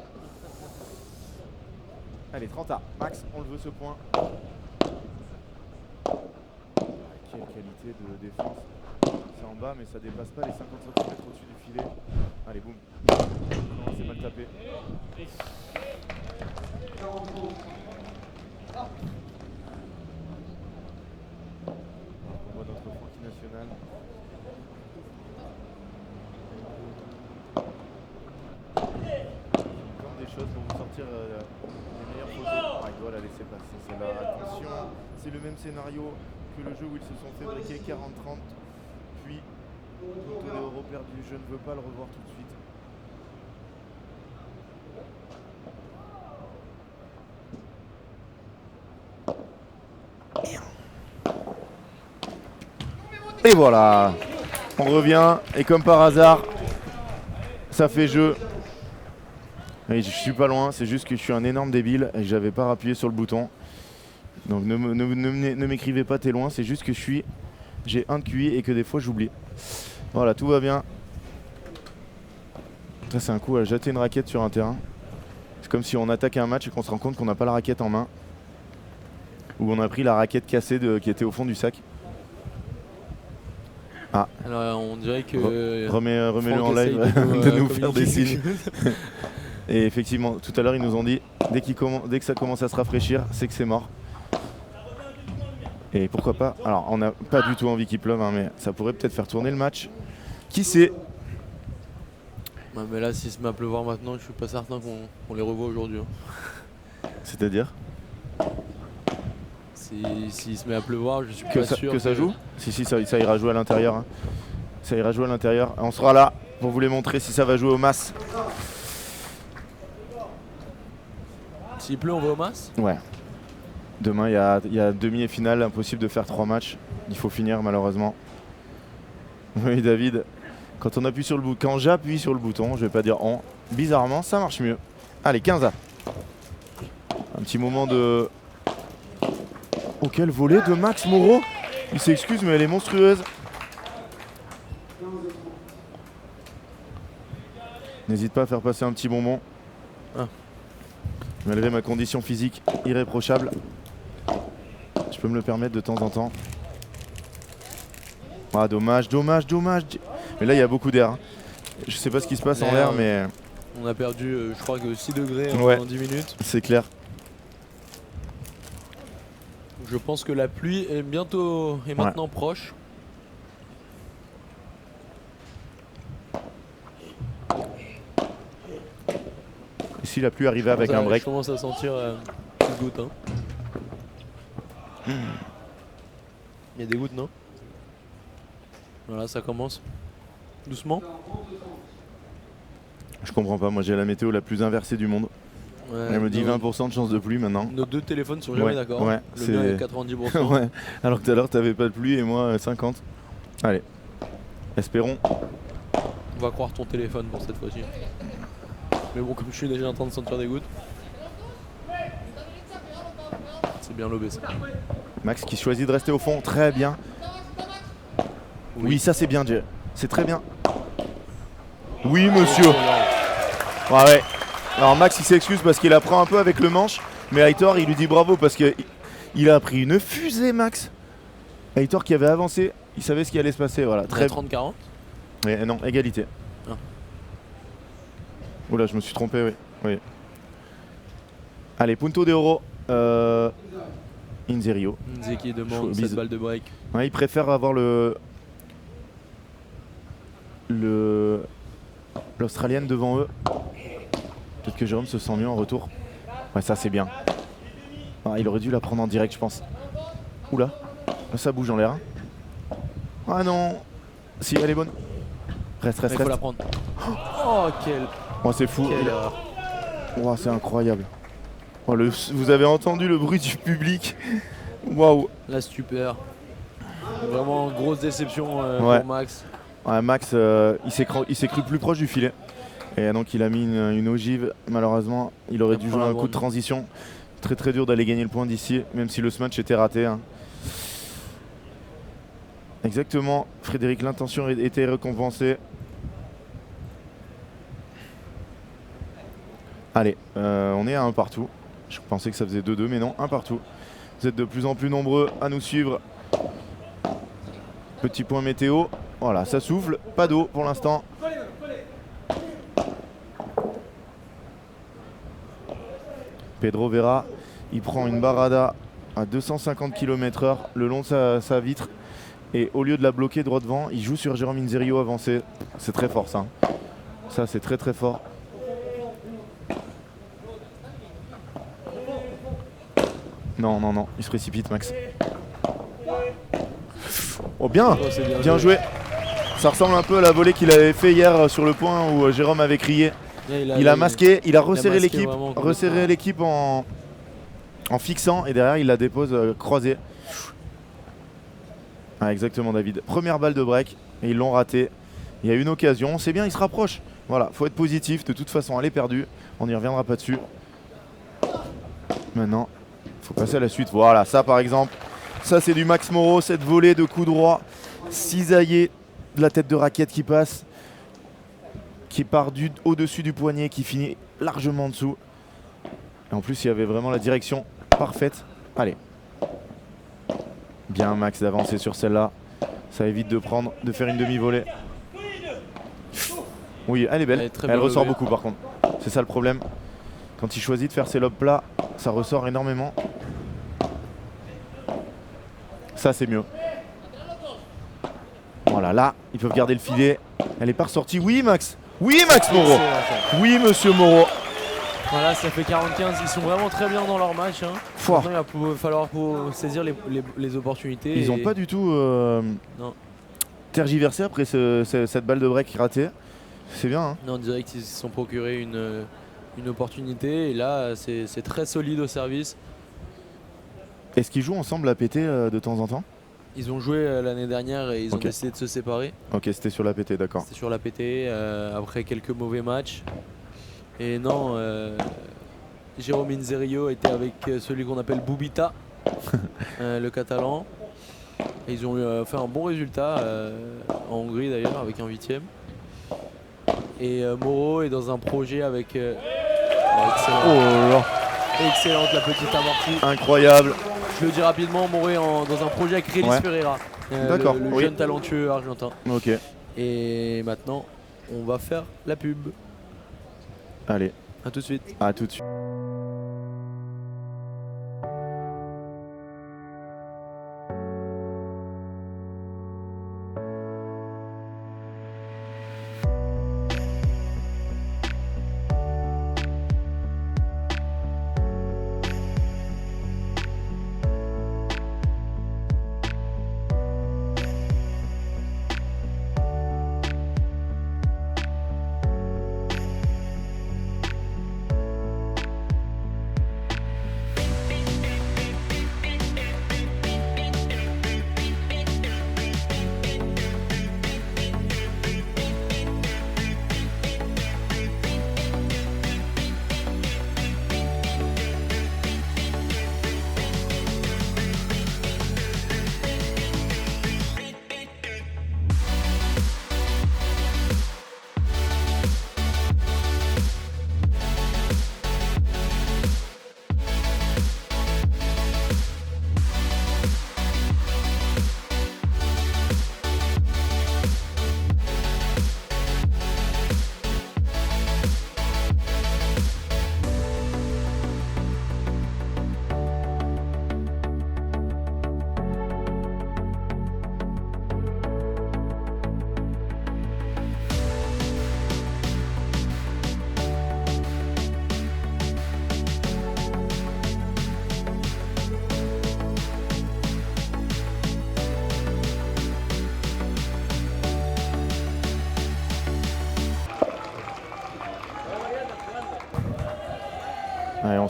Allez, 30 A. Max, on le veut ce point. Quelle qualité de défense. C'est en bas, mais ça dépasse pas les 50 cm au-dessus du filet. Allez, boum. Non, c'est mal tapé. On voit notre Francky national. Encore des choses pour vous sortir les meilleures photos. Ah, il doit la laisser passer. C'est là. Attention, c'est le même scénario que le jeu où ils se sont fait briquer 40-30. Puis, Punto de Oro perdu. Je ne veux pas le revoir tout de suite. Et voilà, on revient et comme par hasard, ça fait jeu. Et je suis pas loin, c'est juste que je suis un énorme débile et que j'avais pas appuyé sur le bouton. Donc ne m'écrivez pas t'es loin, c'est juste que j'ai un de QI et que des fois j'oublie. Voilà, tout va bien. Ça c'est un coup à jeter une raquette sur un terrain. C'est comme si on attaquait un match et qu'on se rend compte qu'on n'a pas la raquette en main. Ou on a pris la raquette cassée qui était au fond du sac. Ah. Alors on dirait que remets-le en live de nous faire des signes. Et effectivement, tout à l'heure ils nous ont dit dès que ça commence à se rafraîchir, c'est que c'est mort. Et pourquoi pas. Alors on n'a pas du tout envie qu'il pleuve, hein, mais ça pourrait peut-être faire tourner le match. Qui sait? Ouais, mais là, s'il se met à pleuvoir maintenant, je suis pas certain qu'on les revoit aujourd'hui. Hein. C'est-à-dire s'il se met à pleuvoir, je suis pas sûr que ça joue. Si, ça ira jouer à l'intérieur. Hein. Ça ira jouer à l'intérieur. On sera là pour vous les montrer si ça va jouer au MAS. S'il pleut, on va au MAS? Ouais. Demain, il y a demi et finale. Impossible de faire 3 matchs. Il faut finir, malheureusement. Oui, David. Quand j'appuie sur le bouton, je vais pas dire on. Bizarrement, ça marche mieux. Allez, 15 A. Un petit moment de... Oh, quel volet de Max Moreau. Il s'excuse, mais elle est monstrueuse. N'hésite pas à faire passer un petit bonbon. Ah. Malgré ma condition physique irréprochable, je peux me le permettre de temps en temps. Ah, dommage. Mais là, il y a beaucoup d'air. Hein. Je sais pas ce qui se passe en l'air, mais... On a perdu, je crois que 6 degrés en 10 minutes. C'est clair. Je pense que la pluie est maintenant proche. Et si la pluie arrivait avec un break? Je commence à sentir une petite goutte. Hein. Il y a des gouttes, non? Voilà, ça commence. Doucement. Je comprends pas, moi j'ai la météo la plus inversée du monde. Ouais, elle me dit 20% de chance de pluie maintenant. Nos deux téléphones sont jamais d'accord. Ouais, le mien est 90%. Ouais. Alors que tout à l'heure t'avais pas de pluie et moi 50. Allez, espérons. On va croire ton téléphone pour cette fois-ci. Mais bon, comme je suis déjà en train de sentir des gouttes, c'est bien lobé ça. Max qui choisit de rester au fond, très bien. Oui, ça c'est bien, Jay. C'est très bien. Oui, monsieur. Ouais. Alors Max il s'excuse parce qu'il apprend un peu avec le manche, mais Aitor il lui dit bravo parce qu'il a pris une fusée, Max. Aitor qui avait avancé, il savait ce qui allait se passer. Voilà. Très 30-40. Mais non, égalité. Ah. Oula, je me suis trompé, oui. Allez, Punto de Oro. Inzerio. Inze qui demande cette balle de break. Ouais, il préfère avoir le l'Australienne devant eux. Peut-être que Jérôme se sent mieux en retour. Ouais, ça c'est bien. Ah, il aurait dû la prendre en direct, je pense. Oula, ça bouge en l'air. Hein. Ah non. Si, elle est bonne. Reste, Il faut la prendre. Oh, quel. Oh, c'est fou. Quelle erreur. Oh, c'est incroyable. Oh, vous avez entendu le bruit du public. Waouh. La stupeur. Vraiment grosse déception Ouais. pour Max. Ouais, Max, il s'est cru plus proche du filet. Et donc il a mis une ogive. Malheureusement, il aurait dû jouer un coup de transition. Très très dur d'aller gagner le point d'ici, même si le smash était raté. Hein. Exactement, Frédéric, l'intention était récompensée. Allez, on est à un partout. Je pensais que ça faisait 2-2, mais non, un partout. Vous êtes de plus en plus nombreux à nous suivre. Petit point météo. Voilà, ça souffle, pas d'eau pour l'instant. Pedro Vera, il prend une barada à 250 km/h le long de sa vitre. Et au lieu de la bloquer droit devant, il joue sur Jérôme Inzerio avancé. C'est très fort ça. Ça c'est très très fort. Non, non, non, il se précipite Max. Oh bien, Oh, c'est bien joué. Ça ressemble un peu à la volée qu'il avait fait hier sur le point où Jérôme avait crié. Il a masqué, il a resserré l'équipe en fixant et derrière il la dépose croisée. Ah, exactement David. Première balle de break et ils l'ont raté. Il y a une occasion, c'est bien, il se rapproche. Voilà, faut être positif, de toute façon elle est perdue. On n'y reviendra pas dessus. Maintenant, faut passer à la suite. Voilà, ça par exemple. Ça c'est du Max Moreau, cette volée de coup droit cisaillé de la tête de raquette qui passe, qui part au-dessus du poignet, qui finit largement en dessous. Et en plus il y avait vraiment la direction parfaite. Allez. Bien Max d'avancer sur celle-là. Ça évite de faire une demi-volée. Oui, elle est belle. Elle ressort beaucoup par contre. C'est ça le problème. Quand il choisit de faire ses lobes plats, ça ressort énormément. Ça c'est mieux. Voilà, là, ils peuvent garder le filet. Elle est pas ressortie. Oui Max. Oui Max Moreau. Oui monsieur Moreau. Voilà, ça fait 45, ils sont vraiment très bien dans leur match. Hein. Maintenant, il va falloir saisir les opportunités. Ils n'ont pas du tout tergiversé après cette balle de break ratée. C'est bien. Hein. Non, on dirait qu'ils se sont procuré une opportunité et là, c'est très solide au service. Est-ce qu'ils jouent ensemble à PT de temps en temps? Ils ont joué l'année dernière et ils ont décidé de se séparer. Ok, c'était sur la PT, d'accord. C'était sur la PT après quelques mauvais matchs. Et non, Jérôme Inzerio était avec celui qu'on appelle Boubita, le catalan. Et ils ont fait un bon résultat en Hongrie d'ailleurs, avec un 8e. Et Moreau est dans un projet avec... excellent. Oh là là. Excellente la petite amortie. Incroyable. Je le dis rapidement, Moreau est dans un projet avec Rélis Ferreira, d'accord, le jeune talentueux argentin. Ok. Et maintenant, on va faire la pub. Allez. A tout de suite. À tout de suite.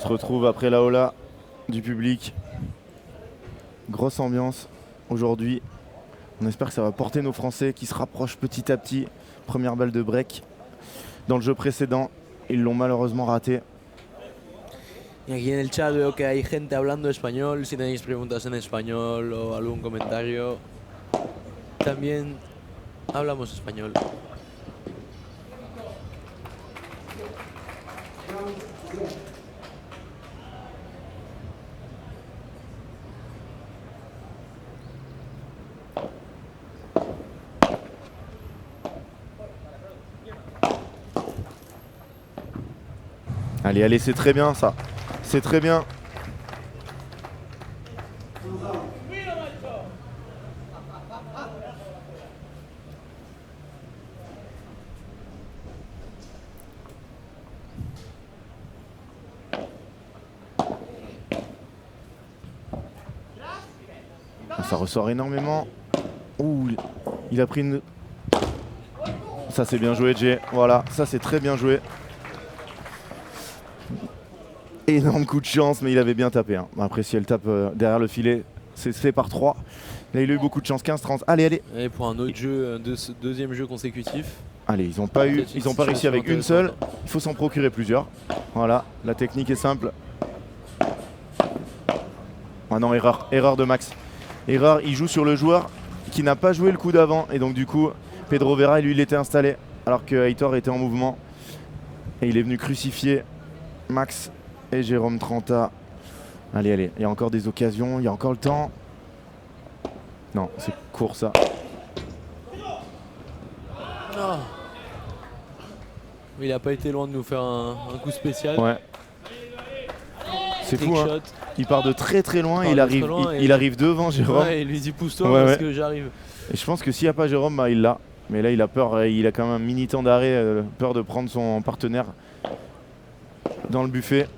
se retrouve après la hola du public. Grosse ambiance aujourd'hui. On espère que ça va porter nos Français qui se rapprochent petit à petit. Première balle de break. Dans le jeu précédent, ils l'ont malheureusement raté. Y aquí en el chat veo que hay gente hablando español. Si tenéis preguntas en español o algún comentario, también hablamos español. Allez, allez, c'est très bien ça. C'est très bien. Ça ressort énormément. Ouh, il a pris une... Ça c'est bien joué, Jay. Voilà, ça c'est très bien joué. Énorme coup de chance, mais il avait bien tapé. Hein. Après, si elle tape derrière le filet, c'est fait par 3. Là, il a eu beaucoup de chance. 15-30. Allez, allez. Et pour un autre jeu, deuxième jeu consécutif. Allez, ils n'ont pas réussi avec une seule. Il faut s'en procurer plusieurs. Voilà, la technique est simple. Ah non, erreur. Erreur de Max. Erreur, il joue sur le joueur qui n'a pas joué le coup d'avant. Et donc, du coup, Pedro Vera, lui, il était installé. Alors que Heitor était en mouvement. Et il est venu crucifier Max et Jérôme Tranta. Allez, allez, il y a encore des occasions, il y a encore le temps. Non, c'est court ça. Oh. Il a pas été loin de nous faire un coup spécial. Ouais. C'est fou, hein. Shot. Il part de très très loin, Il il arrive, il arrive devant Jérôme. Ouais, il lui dit pousse-toi Ouais, parce ouais. que j'arrive. Et je pense que s'il n'y a pas Jérôme, bah, il l'a. Mais là, il a peur, il a quand même un mini temps d'arrêt, peur de prendre son partenaire dans le buffet.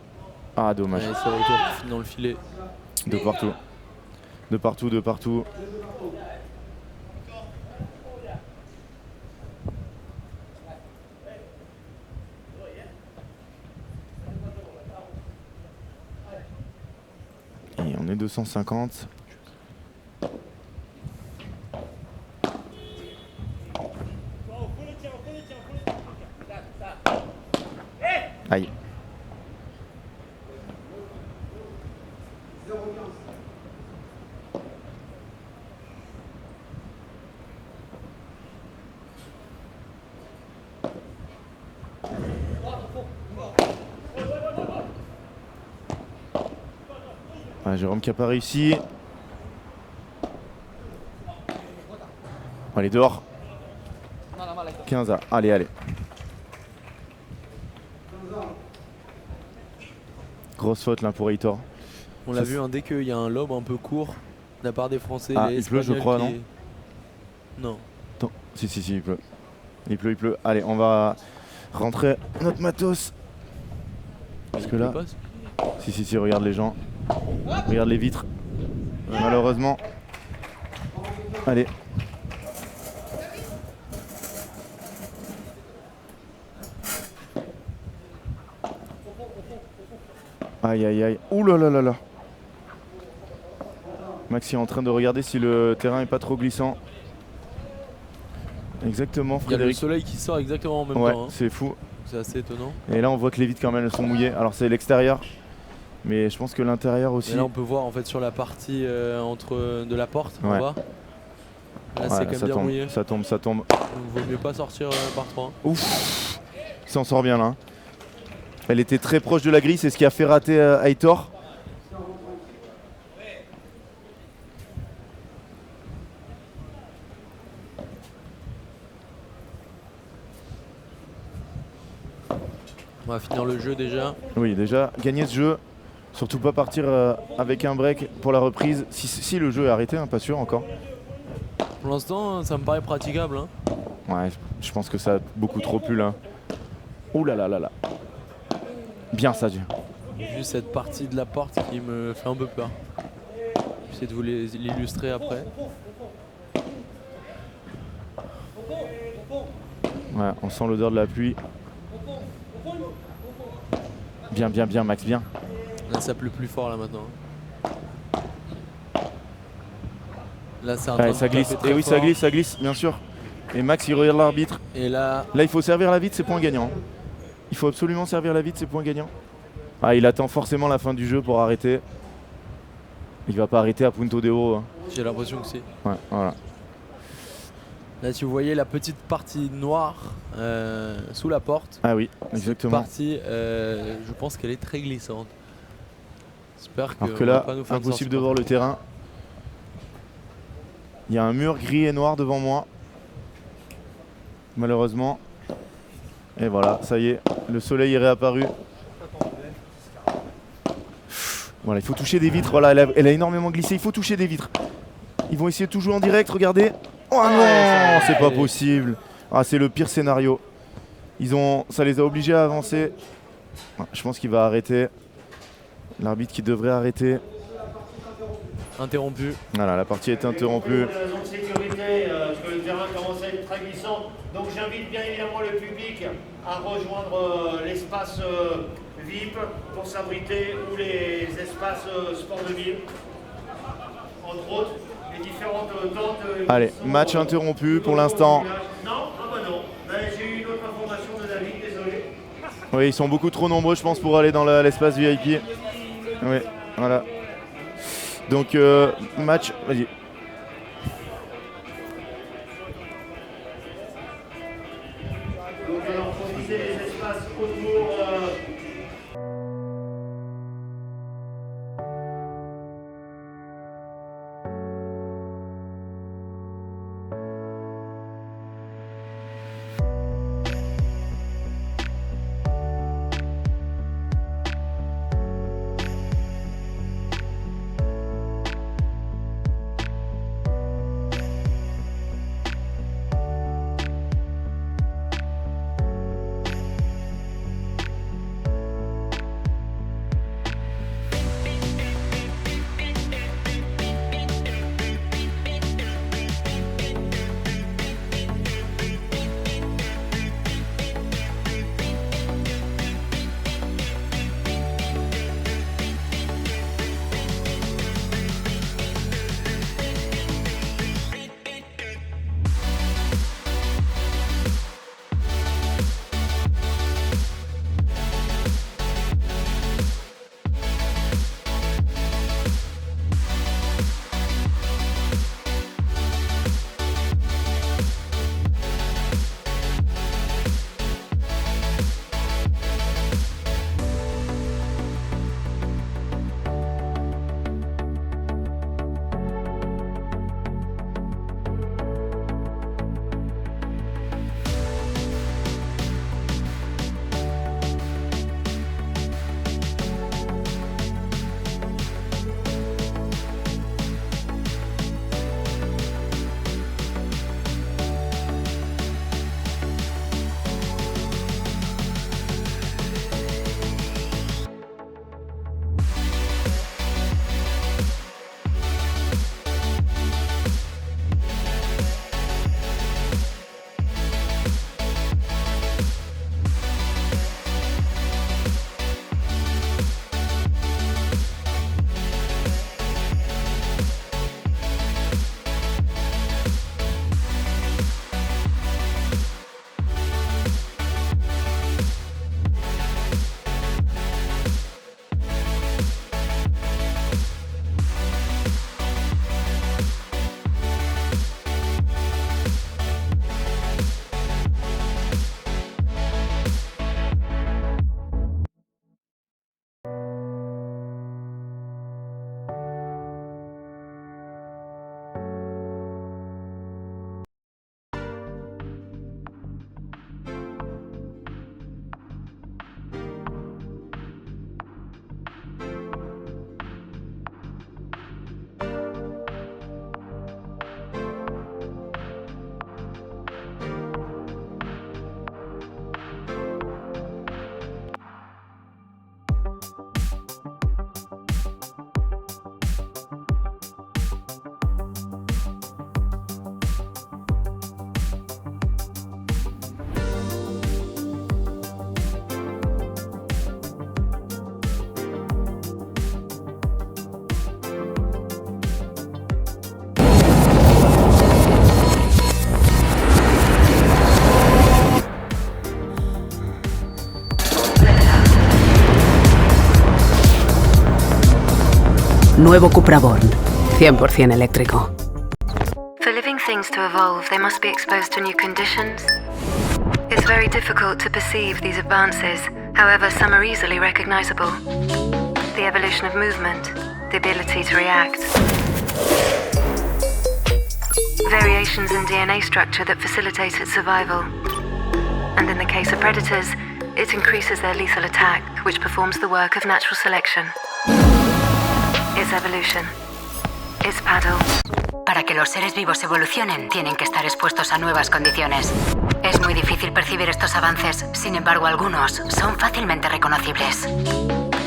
Ah, dommage. Ouais, c'est le retour dans le filet. De partout. De partout, de partout. Et on est 250. Aïe. Ah, Jérôme qui n'a pas réussi. Allez, dehors. 15 à. Allez, allez. Grosse faute là pour Heitor. On l'a vu, hein, dès qu'il y a un lob un peu court de la part des Français. Ah, les il pleut, je Espagnols crois, qui- non Non. Attends. Si, il pleut. Il pleut, il pleut. Allez, on va rentrer notre matos. Parce que là. Si, regarde les gens. Regarde les vitres. Malheureusement. Allez. Aïe, aïe, aïe. Ouh là là là là. Maxi est en train de regarder si le terrain est pas trop glissant. Exactement, Il y a le Frédéric. soleil qui sort exactement en même Ouais, temps. Hein. c'est fou. C'est assez étonnant. Et là, on voit que les vitres quand même elles sont mouillées. Alors c'est l'extérieur, mais je pense que l'intérieur aussi. Et là, on peut voir en fait sur la partie entre de la porte Ouais. en bas. Là, Ouais, c'est là, quand même ça bien tombe, mouillé. ça tombe, ça tombe. Donc, vaut mieux pas sortir par 3. Ouf, il s'en sort bien là. Hein. Elle était très proche de la grille, c'est ce qui a fait rater Heitor. On va finir le jeu déjà. Oui, déjà, gagner ce jeu. Surtout pas partir avec un break pour la reprise. Si le jeu est arrêté, hein, pas sûr encore. Pour l'instant, ça me paraît praticable. Hein. Ouais, je pense que ça a beaucoup trop plu là. Ouh là là là là. Bien ça, Dieu. Juste cette partie de la porte qui me fait un peu peur. J'essaie de vous l'illustrer après. Ouais, on sent l'odeur de la pluie. Bien, Max, bien. Là, ça pleut plus fort là maintenant. Là, c'est un Ouais, ça glisse. Et oui, ça glisse, bien sûr. Et Max, il regarde l'arbitre. Et là, Là, il faut servir la vite, c'est point gagnant. Il faut absolument servir la vite, c'est point gagnant. Ah, il attend forcément la fin du jeu pour arrêter. Il va pas arrêter à Punto de Oro. Hein. j'ai l'impression que c'est. Ouais, voilà. Là, si vous voyez la petite partie noire sous la porte. Ah oui, Cette exactement. partie, je pense qu'elle est très glissante. J'espère Alors qu'on que va là, pas nous faire une impossible sortie de voir le terrain. Il y a un mur gris et noir devant moi. Malheureusement. Et voilà, ça y est, le soleil est réapparu. Voilà, il faut toucher des vitres. Voilà, elle a énormément glissé. Il faut toucher des vitres. Ils vont essayer de tout jouer en direct. Regardez. Oh non, c'est pas possible. Ah, c'est le pire scénario. Ça les a obligés à avancer. Je pense qu'il va arrêter. L'arbitre qui devrait arrêter. Interrompu. Voilà, la partie est interrompue. Pour des raisons de sécurité, parce que le terrain commence à être très glissant. Donc j'invite bien évidemment le public à rejoindre l'espace VIP pour s'abriter ou les espaces sport de ville. Entre autres, les différentes tentes. Allez, match interrompu pour l'instant. Non, ah bah non. J'ai eu une autre information de David, désolé. Oui, ils sont beaucoup trop nombreux, je pense, pour aller dans l'espace VIP. Oui, voilà. Donc, match, vas-y. Donc alors, profitez des espaces autour. Nuevo Cupra Born, 100% eléctrico. For living things to evolve, they must be exposed to new conditions. It's very difficult to perceive these advances, however, some are easily recognizable. The evolution of movement, the ability to react. Variations in DNA structure that facilitate its survival. And in the case of predators, it increases their lethal attack, which performs the work of natural selection. It's evolution. It's paddle. Para que los seres vivos evolucionen, tienen que estar expuestos a nuevas condiciones. Es muy difícil percibir estos avances, sin embargo, algunos son fácilmente reconocibles.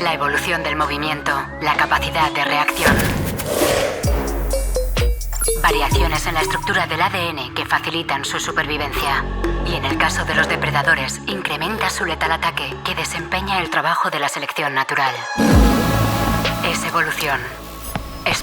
La evolución del movimiento, la capacidad de reacción. Variaciones en la estructura del ADN que facilitan su supervivencia. Y en el caso de los depredadores, incrementa su letal ataque que desempeña el trabajo de la selección natural. Es evolución. Es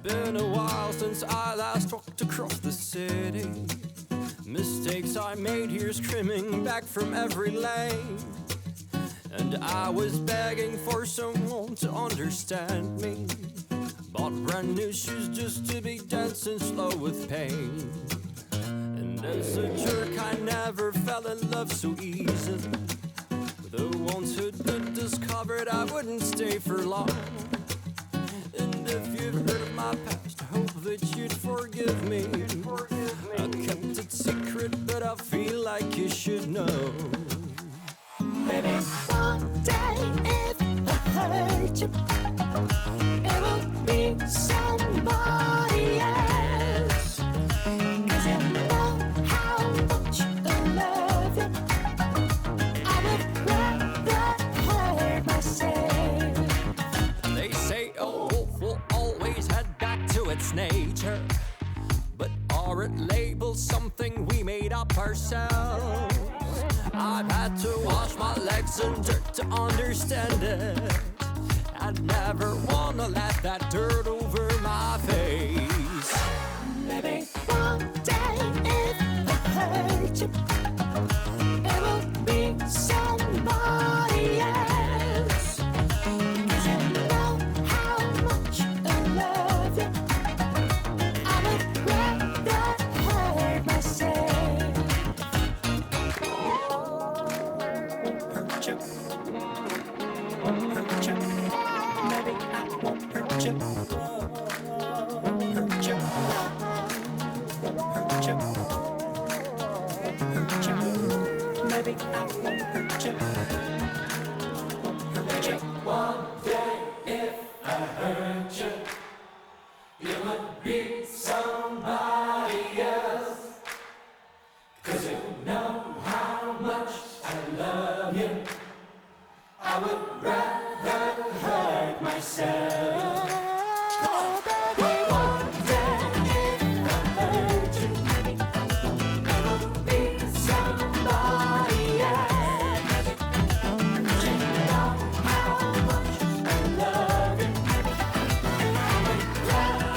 been a while since I last walked across the city. Mistakes I made here screaming back from every lane. And I was begging for someone to understand me. Bought brand new shoes just to be dancing slow with pain. And as a jerk I never fell in love so easily. With the ones who'd been discovered I wouldn't stay for long. And if you've heard of my past I hope that you'd forgive me. I kept it secret but I feel like you should know. Maybe one day if I hurt you, it will be somebody else. 'Cause you know how much I love you, I would rather hurt myself. They say a wolf will always head back to its nature. But are it labeled something we made up ourselves? I've had to wash my legs in dirt to understand it. I'd never wanna let that dirt over my face. Maybe one day if I hurt you, it will be somebody else. 'Cause you know how much I love you, I would rather hurt myself. Hurt you, hurt you. Maybe I won't hurt you. Hurt you, hurt you, hurt you. Maybe I won't hurt you. Hurt you. One day if I hurt you, you would be somebody else. 'Cause you know how much I love you, I would rather hurt myself. Oh baby, one day if I hurt you, it would be somebody else. 'Cause you know how much I love you, I would rather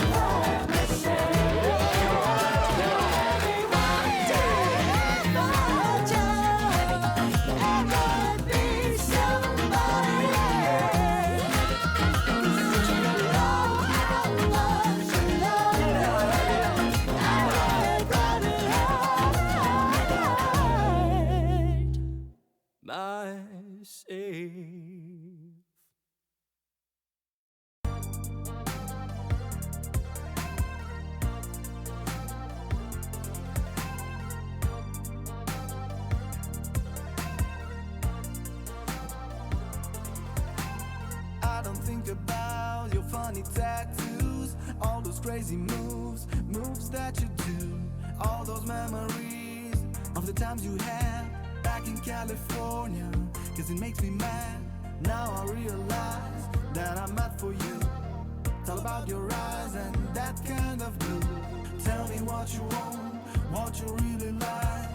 hurt myself. Baby, one day if I hurt you, it would be somebody else. 'Cause you know how much I love you, I would rather hurt myself. I don't think about your funny tattoos, all those crazy moves that you do, all those memories of the times you had back in California. 'Cause it makes me mad, now I realize that I'm mad for you. It's all about your eyes and that kind of blue. Tell me what you want, what you really like.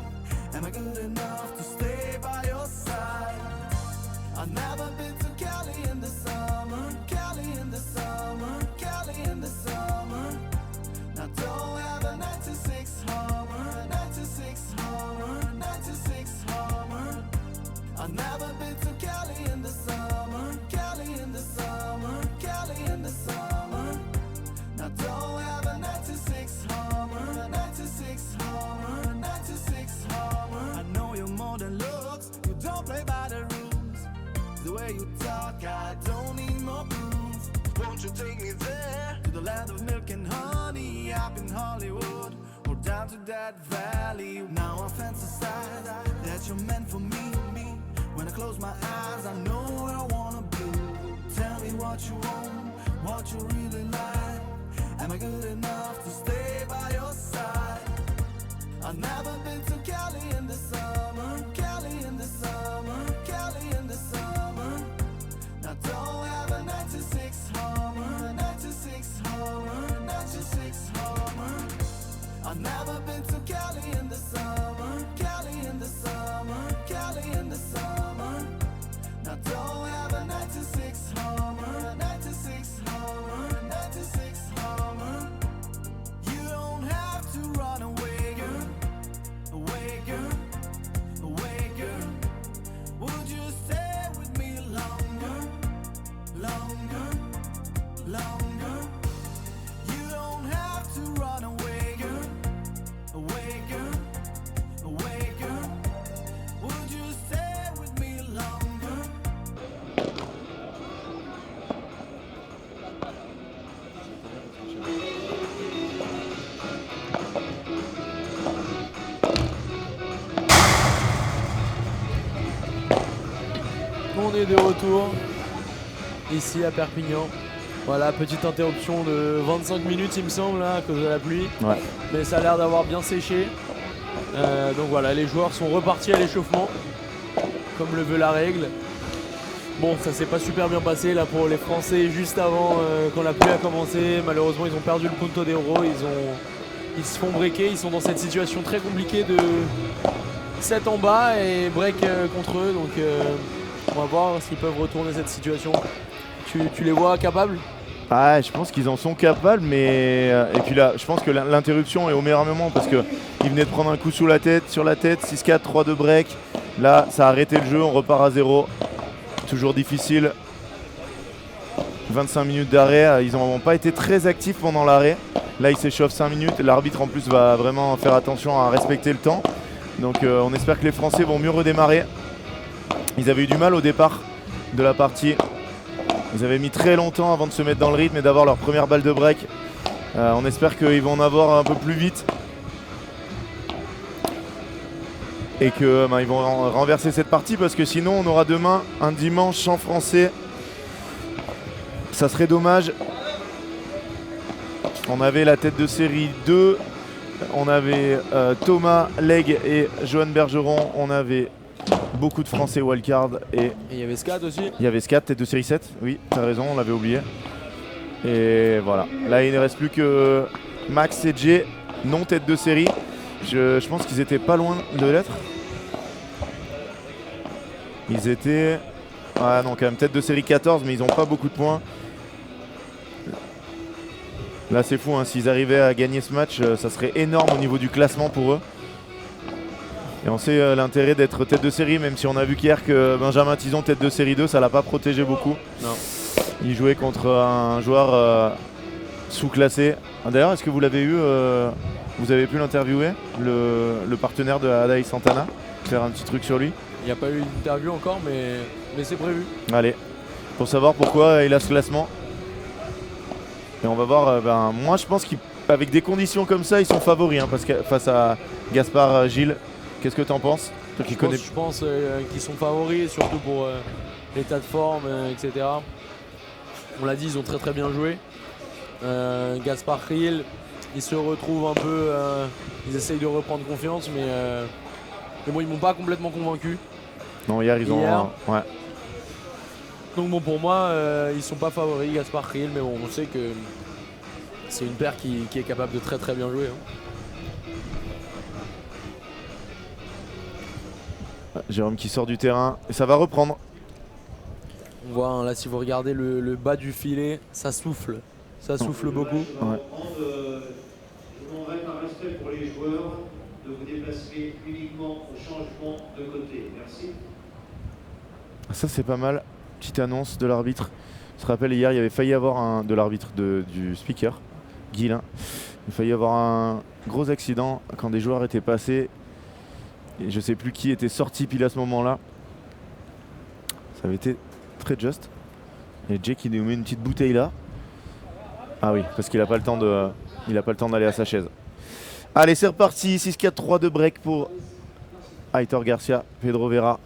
Am I good enough to stay by your side? I've never been to Cali in the summer, Cali in the summer, Cali in the summer. Now don't have a 96 Hummer, 96 Hummer, 96 Hummer. I've never been to Cali in the summer, Cali in the summer, Cali in the summer. Now don't have a 96 Hummer, 96 Hummer, 96 Hummer. I know you're more than looks, you don't play by the rules. The way you talk, I don't need more proof. Won't you take me there, to the land of milk and honey, up in Hollywood, or down to that valley. Now I fantasize that you're meant for me. When I close my eyes, I know where I wanna be. Tell me what you want, what you really like. Am I good enough to stay by your side? I've never been to Cali in the summer, Cali in the summer, Cali in the summer. Now don't have a 96 Hummer, 96 Hummer, 96 Hummer. I've never been to Cali in the summer, Cali in the summer, Cali in the summer. Now don't have a 96 Hummer, 96 Hummer, 96 On est de retour ici à Perpignan. Voilà, petite interruption de 25 minutes il me semble là, à cause de la pluie. Ouais. Mais ça a l'air d'avoir bien séché. Donc voilà, les joueurs sont repartis à l'échauffement, comme le veut la règle. Bon, ça s'est pas super bien passé là pour les Français juste avant quand la pluie a commencé. Malheureusement, ils ont perdu le Punto de Oro. Ils se font breaker. Ils sont dans cette situation très compliquée de 7 en bas et break contre eux. Donc on va voir s'ils peuvent retourner cette situation. Tu les vois capables? Ah, je pense qu'ils en sont capables, mais et puis là, je pense que l'interruption est au meilleur moment parce qu'ils venaient de prendre un coup sur la tête, 6-4, 3-2 break. Là, ça a arrêté le jeu, on repart à 0. Toujours difficile. 25 minutes d'arrêt, ils n'ont pas été très actifs pendant l'arrêt. Là, ils s'échauffent 5 minutes. L'arbitre en plus va vraiment faire attention à respecter le temps. Donc on espère que les Français vont mieux redémarrer. Ils avaient eu du mal au départ de la partie. Ils avaient mis très longtemps avant de se mettre dans le rythme et d'avoir leur première balle de break. On espère qu'ils vont en avoir un peu plus vite. Et qu'ils vont renverser cette partie parce que sinon on aura demain un dimanche sans Français. Ça serait dommage. On avait la tête de série 2. On avait Thomas Legge et Johan Bergeron. On avait beaucoup de Français wildcard et il y avait Scat aussi. Il y avait Scat, tête de série 7. Oui, t'as raison, on l'avait oublié. Et voilà. Là, il ne reste plus que Max et Jay, non tête de série. Je pense qu'ils étaient pas loin de l'être. Ils étaient... Ah non, quand même tête de série 14, mais ils n'ont pas beaucoup de points. Là, c'est fou, hein. S'ils arrivaient à gagner ce match, ça serait énorme au niveau du classement pour eux. Et on sait l'intérêt d'être tête de série, même si on a vu qu'hier que Benjamin Tison, tête de série 2, ça l'a pas protégé beaucoup. Non. Il jouait contre un joueur sous-classé. D'ailleurs, est-ce que vous l'avez eu, vous avez pu l'interviewer, le partenaire de Adaï Santana, faire un petit truc sur lui? Il n'y a pas eu d'interview encore, mais c'est prévu. Allez, pour savoir pourquoi il a ce classement. Et on va voir, moi je pense qu'avec des conditions comme ça, ils sont favoris, hein, parce que face à Gaspard Gilles. Qu'est-ce que tu en penses? Je pense qu'ils sont favoris, surtout pour l'état de forme, etc. On l'a dit, ils ont très très bien joué. Gaspard Gilles, ils se retrouvent un peu, ils essayent de reprendre confiance, mais bon, ils m'ont pas complètement convaincu. Non, hier ils ont... ouais. Donc bon, pour moi, ils sont pas favoris, Gaspard Gilles, mais bon, on sait que c'est une paire qui est capable de très très bien jouer. Hein. Jérôme qui sort du terrain et ça va reprendre. On voit hein, là, si vous regardez le bas du filet, ça souffle beaucoup. Ouais. Je demanderai par respect pour les joueurs de vous déplacer uniquement au changement de côté. Merci. Ça c'est pas mal. Petite annonce de l'arbitre. Je te rappelle, hier il y avait failli avoir de l'arbitre du speaker, Guilain. Il a failli avoir un gros accident quand des joueurs étaient passés. Et je sais plus qui était sorti pile à ce moment-là. Ça avait été très juste. Et Jay qui nous met une petite bouteille là. Ah oui, parce qu'il n'a pas le temps d'aller à sa chaise. Allez, c'est reparti. 6-4-3 de break pour Aitor Garcia, Pedro Vera.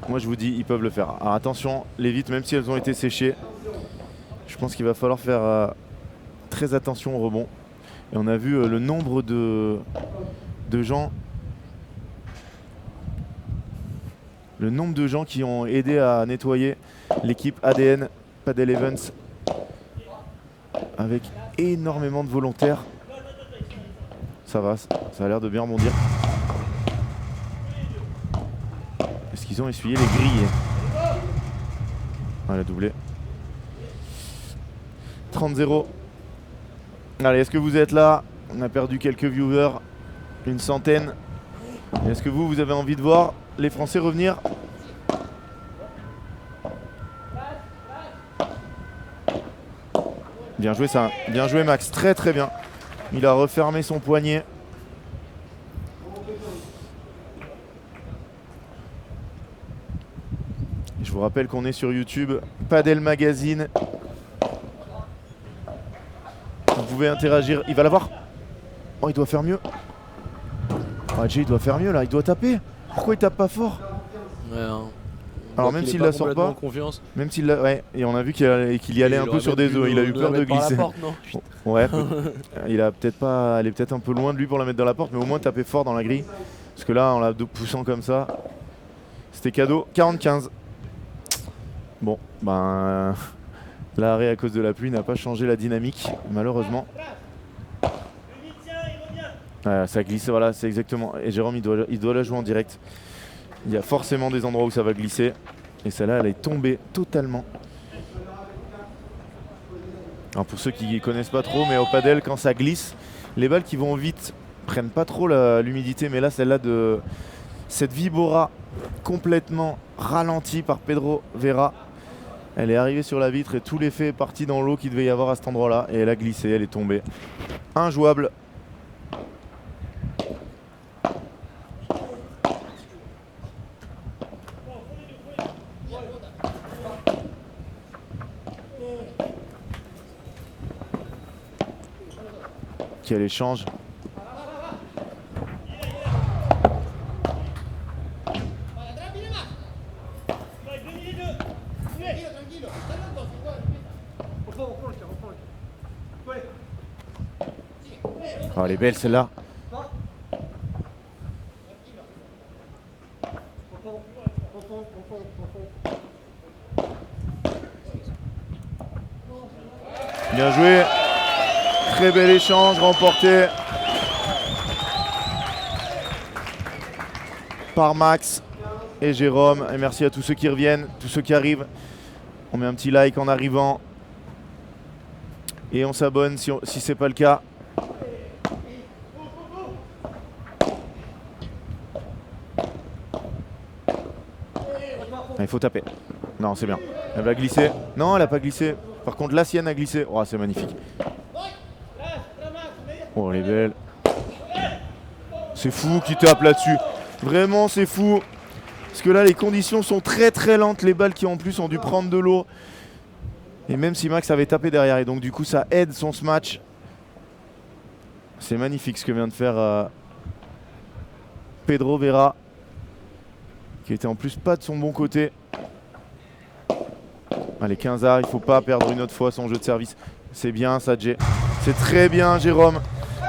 Moi je vous dis, ils peuvent le faire. Alors attention, les vitres, même si elles ont été séchées, je pense qu'il va falloir faire très attention au rebond. Et on a vu le nombre de gens. Le nombre de gens qui ont aidé à nettoyer l'équipe ADN Padel Events avec énormément de volontaires. Ça va, ça a l'air de bien rebondir. Est-ce qu'ils ont essuyé les grilles? Ah, elle a doublé. 30-0. Allez, est-ce que vous êtes là? On a perdu quelques viewers, une centaine. Est-ce que vous avez envie de voir les Français revenir? Bien joué ça, bien joué Max, très très bien. Il a refermé son poignet. Je vous rappelle qu'on est sur YouTube, Padel Magazine. Vous pouvez interagir, il va l'avoir. Oh, il doit faire mieux. Oh, Jay, il doit faire mieux là, il doit taper. Pourquoi il tape pas fort? Ouais, hein. Alors même s'il la sort pas, confiance. même s'il la... ouais, et on a vu qu'il y allait un peu sur des œufs, il a eu peur de glisser. Porte, non Ouais, il a peut-être pas, elle est peut-être un peu loin de lui pour la mettre dans la porte, mais au moins taper fort dans la grille. Parce que là, en la poussant comme ça, c'était cadeau. 40-15. Bon, ben l'arrêt à cause de la pluie n'a pas changé la dynamique, malheureusement. Ça glisse, voilà, c'est exactement. Et Jérôme, il doit la jouer en direct. Il y a forcément des endroits où ça va glisser. Et celle-là, elle est tombée totalement. Alors pour ceux qui ne connaissent pas trop, mais au padel, quand ça glisse, les balles qui vont vite prennent pas trop l'humidité. Mais là, celle-là de cette Vibora complètement ralentie par Pedro Vera, elle est arrivée sur la vitre et tout l'effet est parti dans l'eau qu'il devait y avoir à cet endroit-là. Et elle a glissé, elle est tombée. Injouable. Quel échange. Oh, elle est belle celle-là. Bien joué. Très bel échange remporté par Max et Jérôme. Et merci à tous ceux qui reviennent, tous ceux qui arrivent. On met un petit like en arrivant. Et on s'abonne si ce n'est pas le cas. Il faut taper. Non, c'est bien. Elle va glisser. Non, elle n'a pas glissé. Par contre, la sienne a glissé. Oh, c'est magnifique. Oh, elle est belle. C'est fou qui tape là-dessus. Vraiment, c'est fou. Parce que là, les conditions sont très très lentes. Les balles qui en plus ont dû prendre de l'eau. Et même si Max avait tapé derrière. Et donc du coup, ça aide son smash. C'est magnifique ce que vient de faire Pedro Vera. Qui était en plus pas de son bon côté. Allez, 15 arts, il faut pas perdre une autre fois son jeu de service. C'est bien ça, Jay. C'est très bien, Jérôme.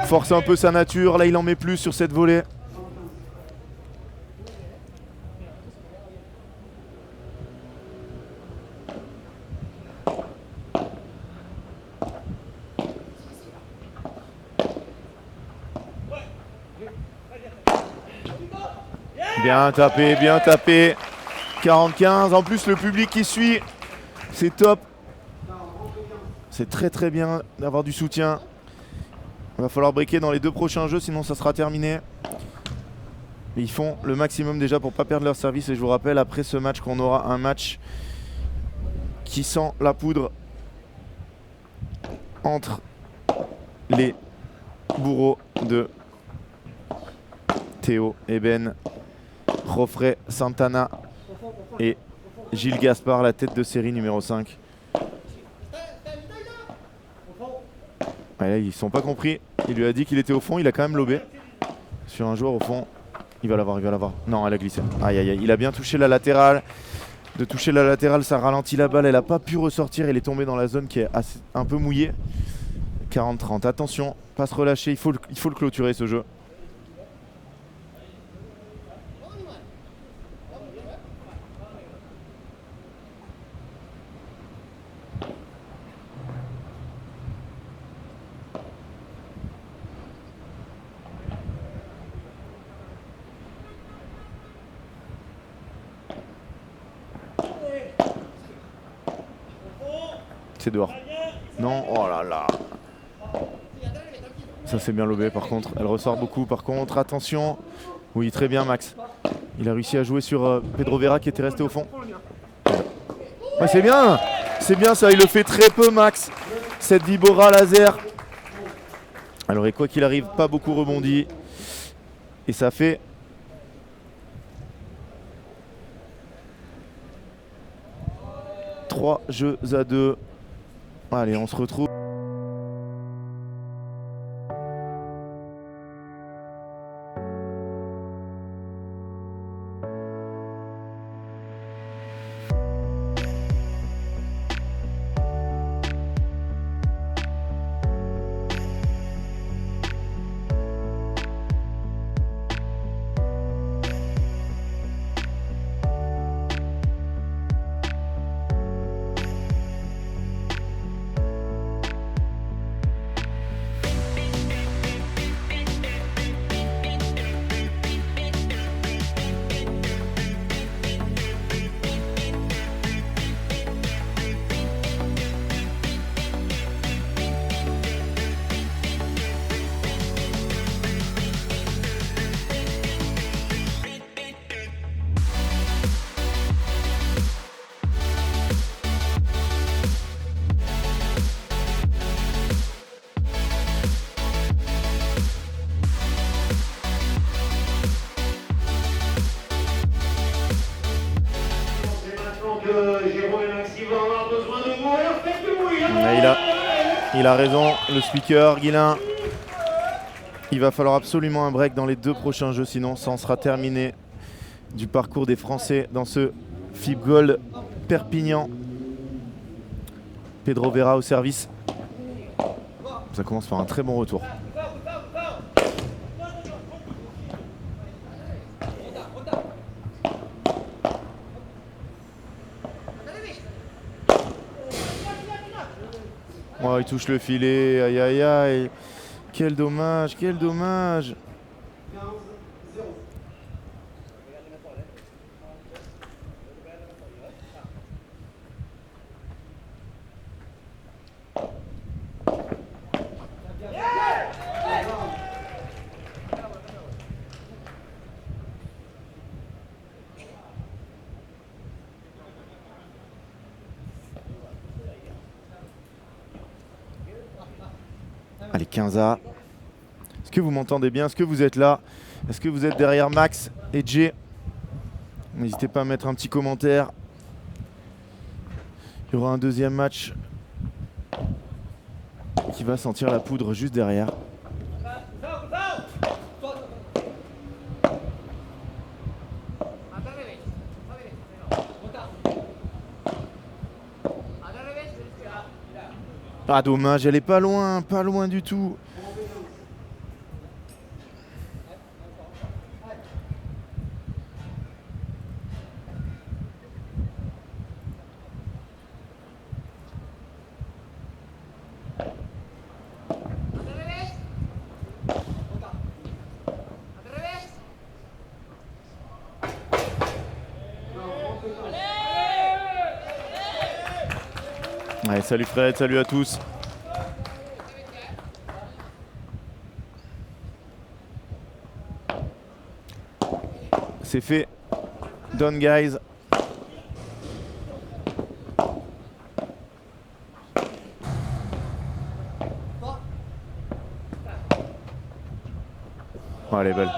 Force un peu sa nature. Là, il en met plus sur cette volée. Bien tapé, bien tapé. 45. En plus, le public qui suit. C'est top. C'est très très bien d'avoir du soutien. Il va falloir breaker dans les 2 prochains jeux, sinon ça sera terminé. Mais ils font le maximum déjà pour ne pas perdre leur service. Et je vous rappelle, après ce match, qu'on aura un match qui sent la poudre entre les bourreaux de Théo et Ben, Jofré Santana et Gilles Gaspard, la tête de série numéro 5. Ouais, là, ils ne sont pas compris. Il lui a dit qu'il était au fond, il a quand même lobé sur un joueur au fond. Il va l'avoir, il va l'avoir. Non, elle a glissé. Aïe aïe aïe, il a bien touché la latérale. De toucher la latérale, ça ralentit la balle. Elle n'a pas pu ressortir, elle est tombée dans la zone qui est un peu mouillée. 40-30, attention, pas se relâcher, il faut le clôturer ce jeu. C'est dehors. Non, oh là là. Ça c'est bien lobé par contre. Elle ressort beaucoup par contre. Attention. Oui, très bien Max. Il a réussi à jouer sur Pedro Vera qui était resté au fond. Ouais, c'est bien. C'est bien ça. Il le fait très peu Max. Cette Vibora laser. Alors et quoi qu'il arrive, pas beaucoup rebondi. Et ça fait... Trois jeux à 2. Allez, on se retrouve. Il a raison, le speaker, Guilain. Il va falloir absolument un break dans les 2 prochains jeux, sinon ça en sera terminé du parcours des Français dans ce FIB Gold Perpignan. Pedro Vera au service. Ça commence par un très bon retour. Oh, il touche le filet, aïe aïe aïe. Quel dommage, quel dommage. Allez, 15A. Est-ce que vous m'entendez bien? Est-ce que vous êtes là? Est-ce que vous êtes derrière Max et Jay? N'hésitez pas à mettre un petit commentaire. Il y aura un deuxième match qui va sentir la poudre juste derrière. Ah dommage, elle est pas loin du tout. Allez, salut Fred, salut à tous. C'est fait. Done, guys. Oh, elle est belle.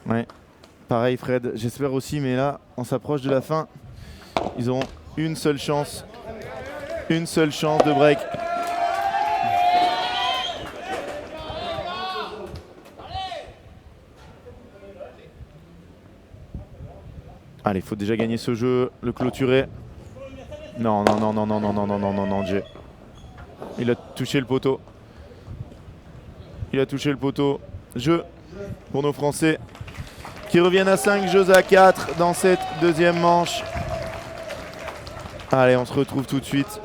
Ouais, pareil Fred, j'espère aussi, mais là, on s'approche de la fin. Ils auront une seule chance de break. Allez, il faut déjà gagner ce jeu, le clôturer. Non, Jay. Il a touché le poteau. Jeu pour nos Français qui reviennent à 5 jeux à 4 dans cette deuxième manche. Allez, on se retrouve tout de suite.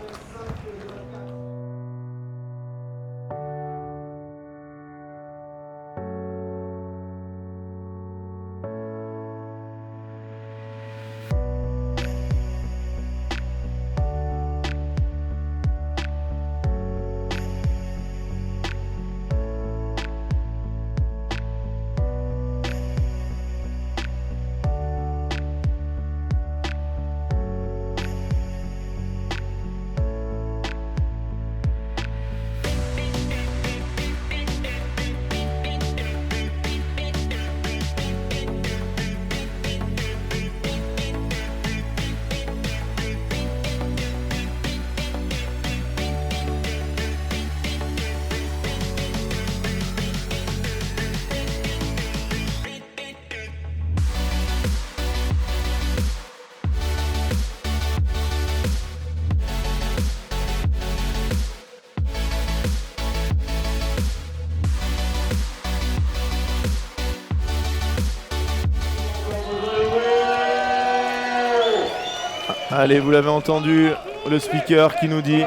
Allez, vous l'avez entendu, le speaker qui nous dit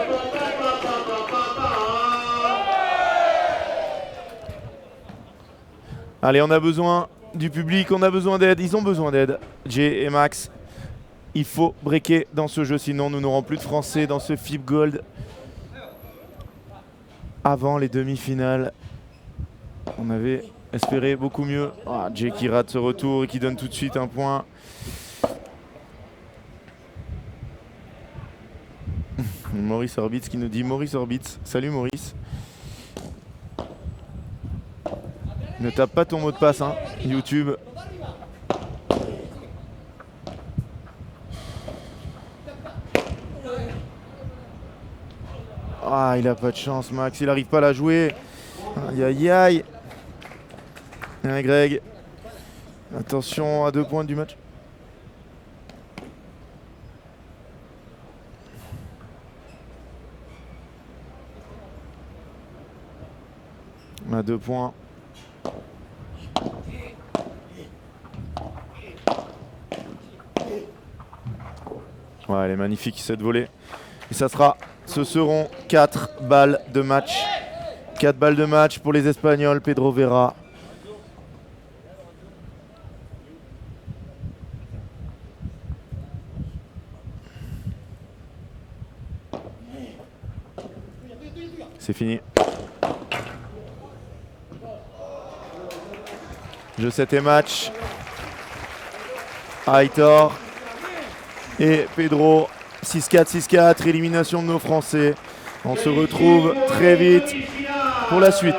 allez, on a besoin du public, on a besoin d'aide, ils ont besoin d'aide. Jay et Max, il faut breaker dans ce jeu, sinon nous n'aurons plus de Français dans ce FIB Gold avant les demi-finales. On avait espéré beaucoup mieux. Ah, Jay qui rate ce retour et qui donne tout de suite un point. Maurice Orbitz qui nous dit Maurice Orbitz. Salut Maurice. Ne tape pas ton mot de passe, hein, YouTube. Ah, il a pas de chance, Max. Il n'arrive pas à la jouer. Aïe, aïe, aïe. Hein, Greg. Attention à 2 points du match. À 2 points. Ouais, elle est magnifique cette volée. Et ce seront 4 balles de match. 4 balles de match pour les Espagnols, Pedro Vera. C'est fini. Jeu 7 et match. Aitor et Pedro. 6-4, 6-4. Élimination de nos Français. On se retrouve très vite pour la suite.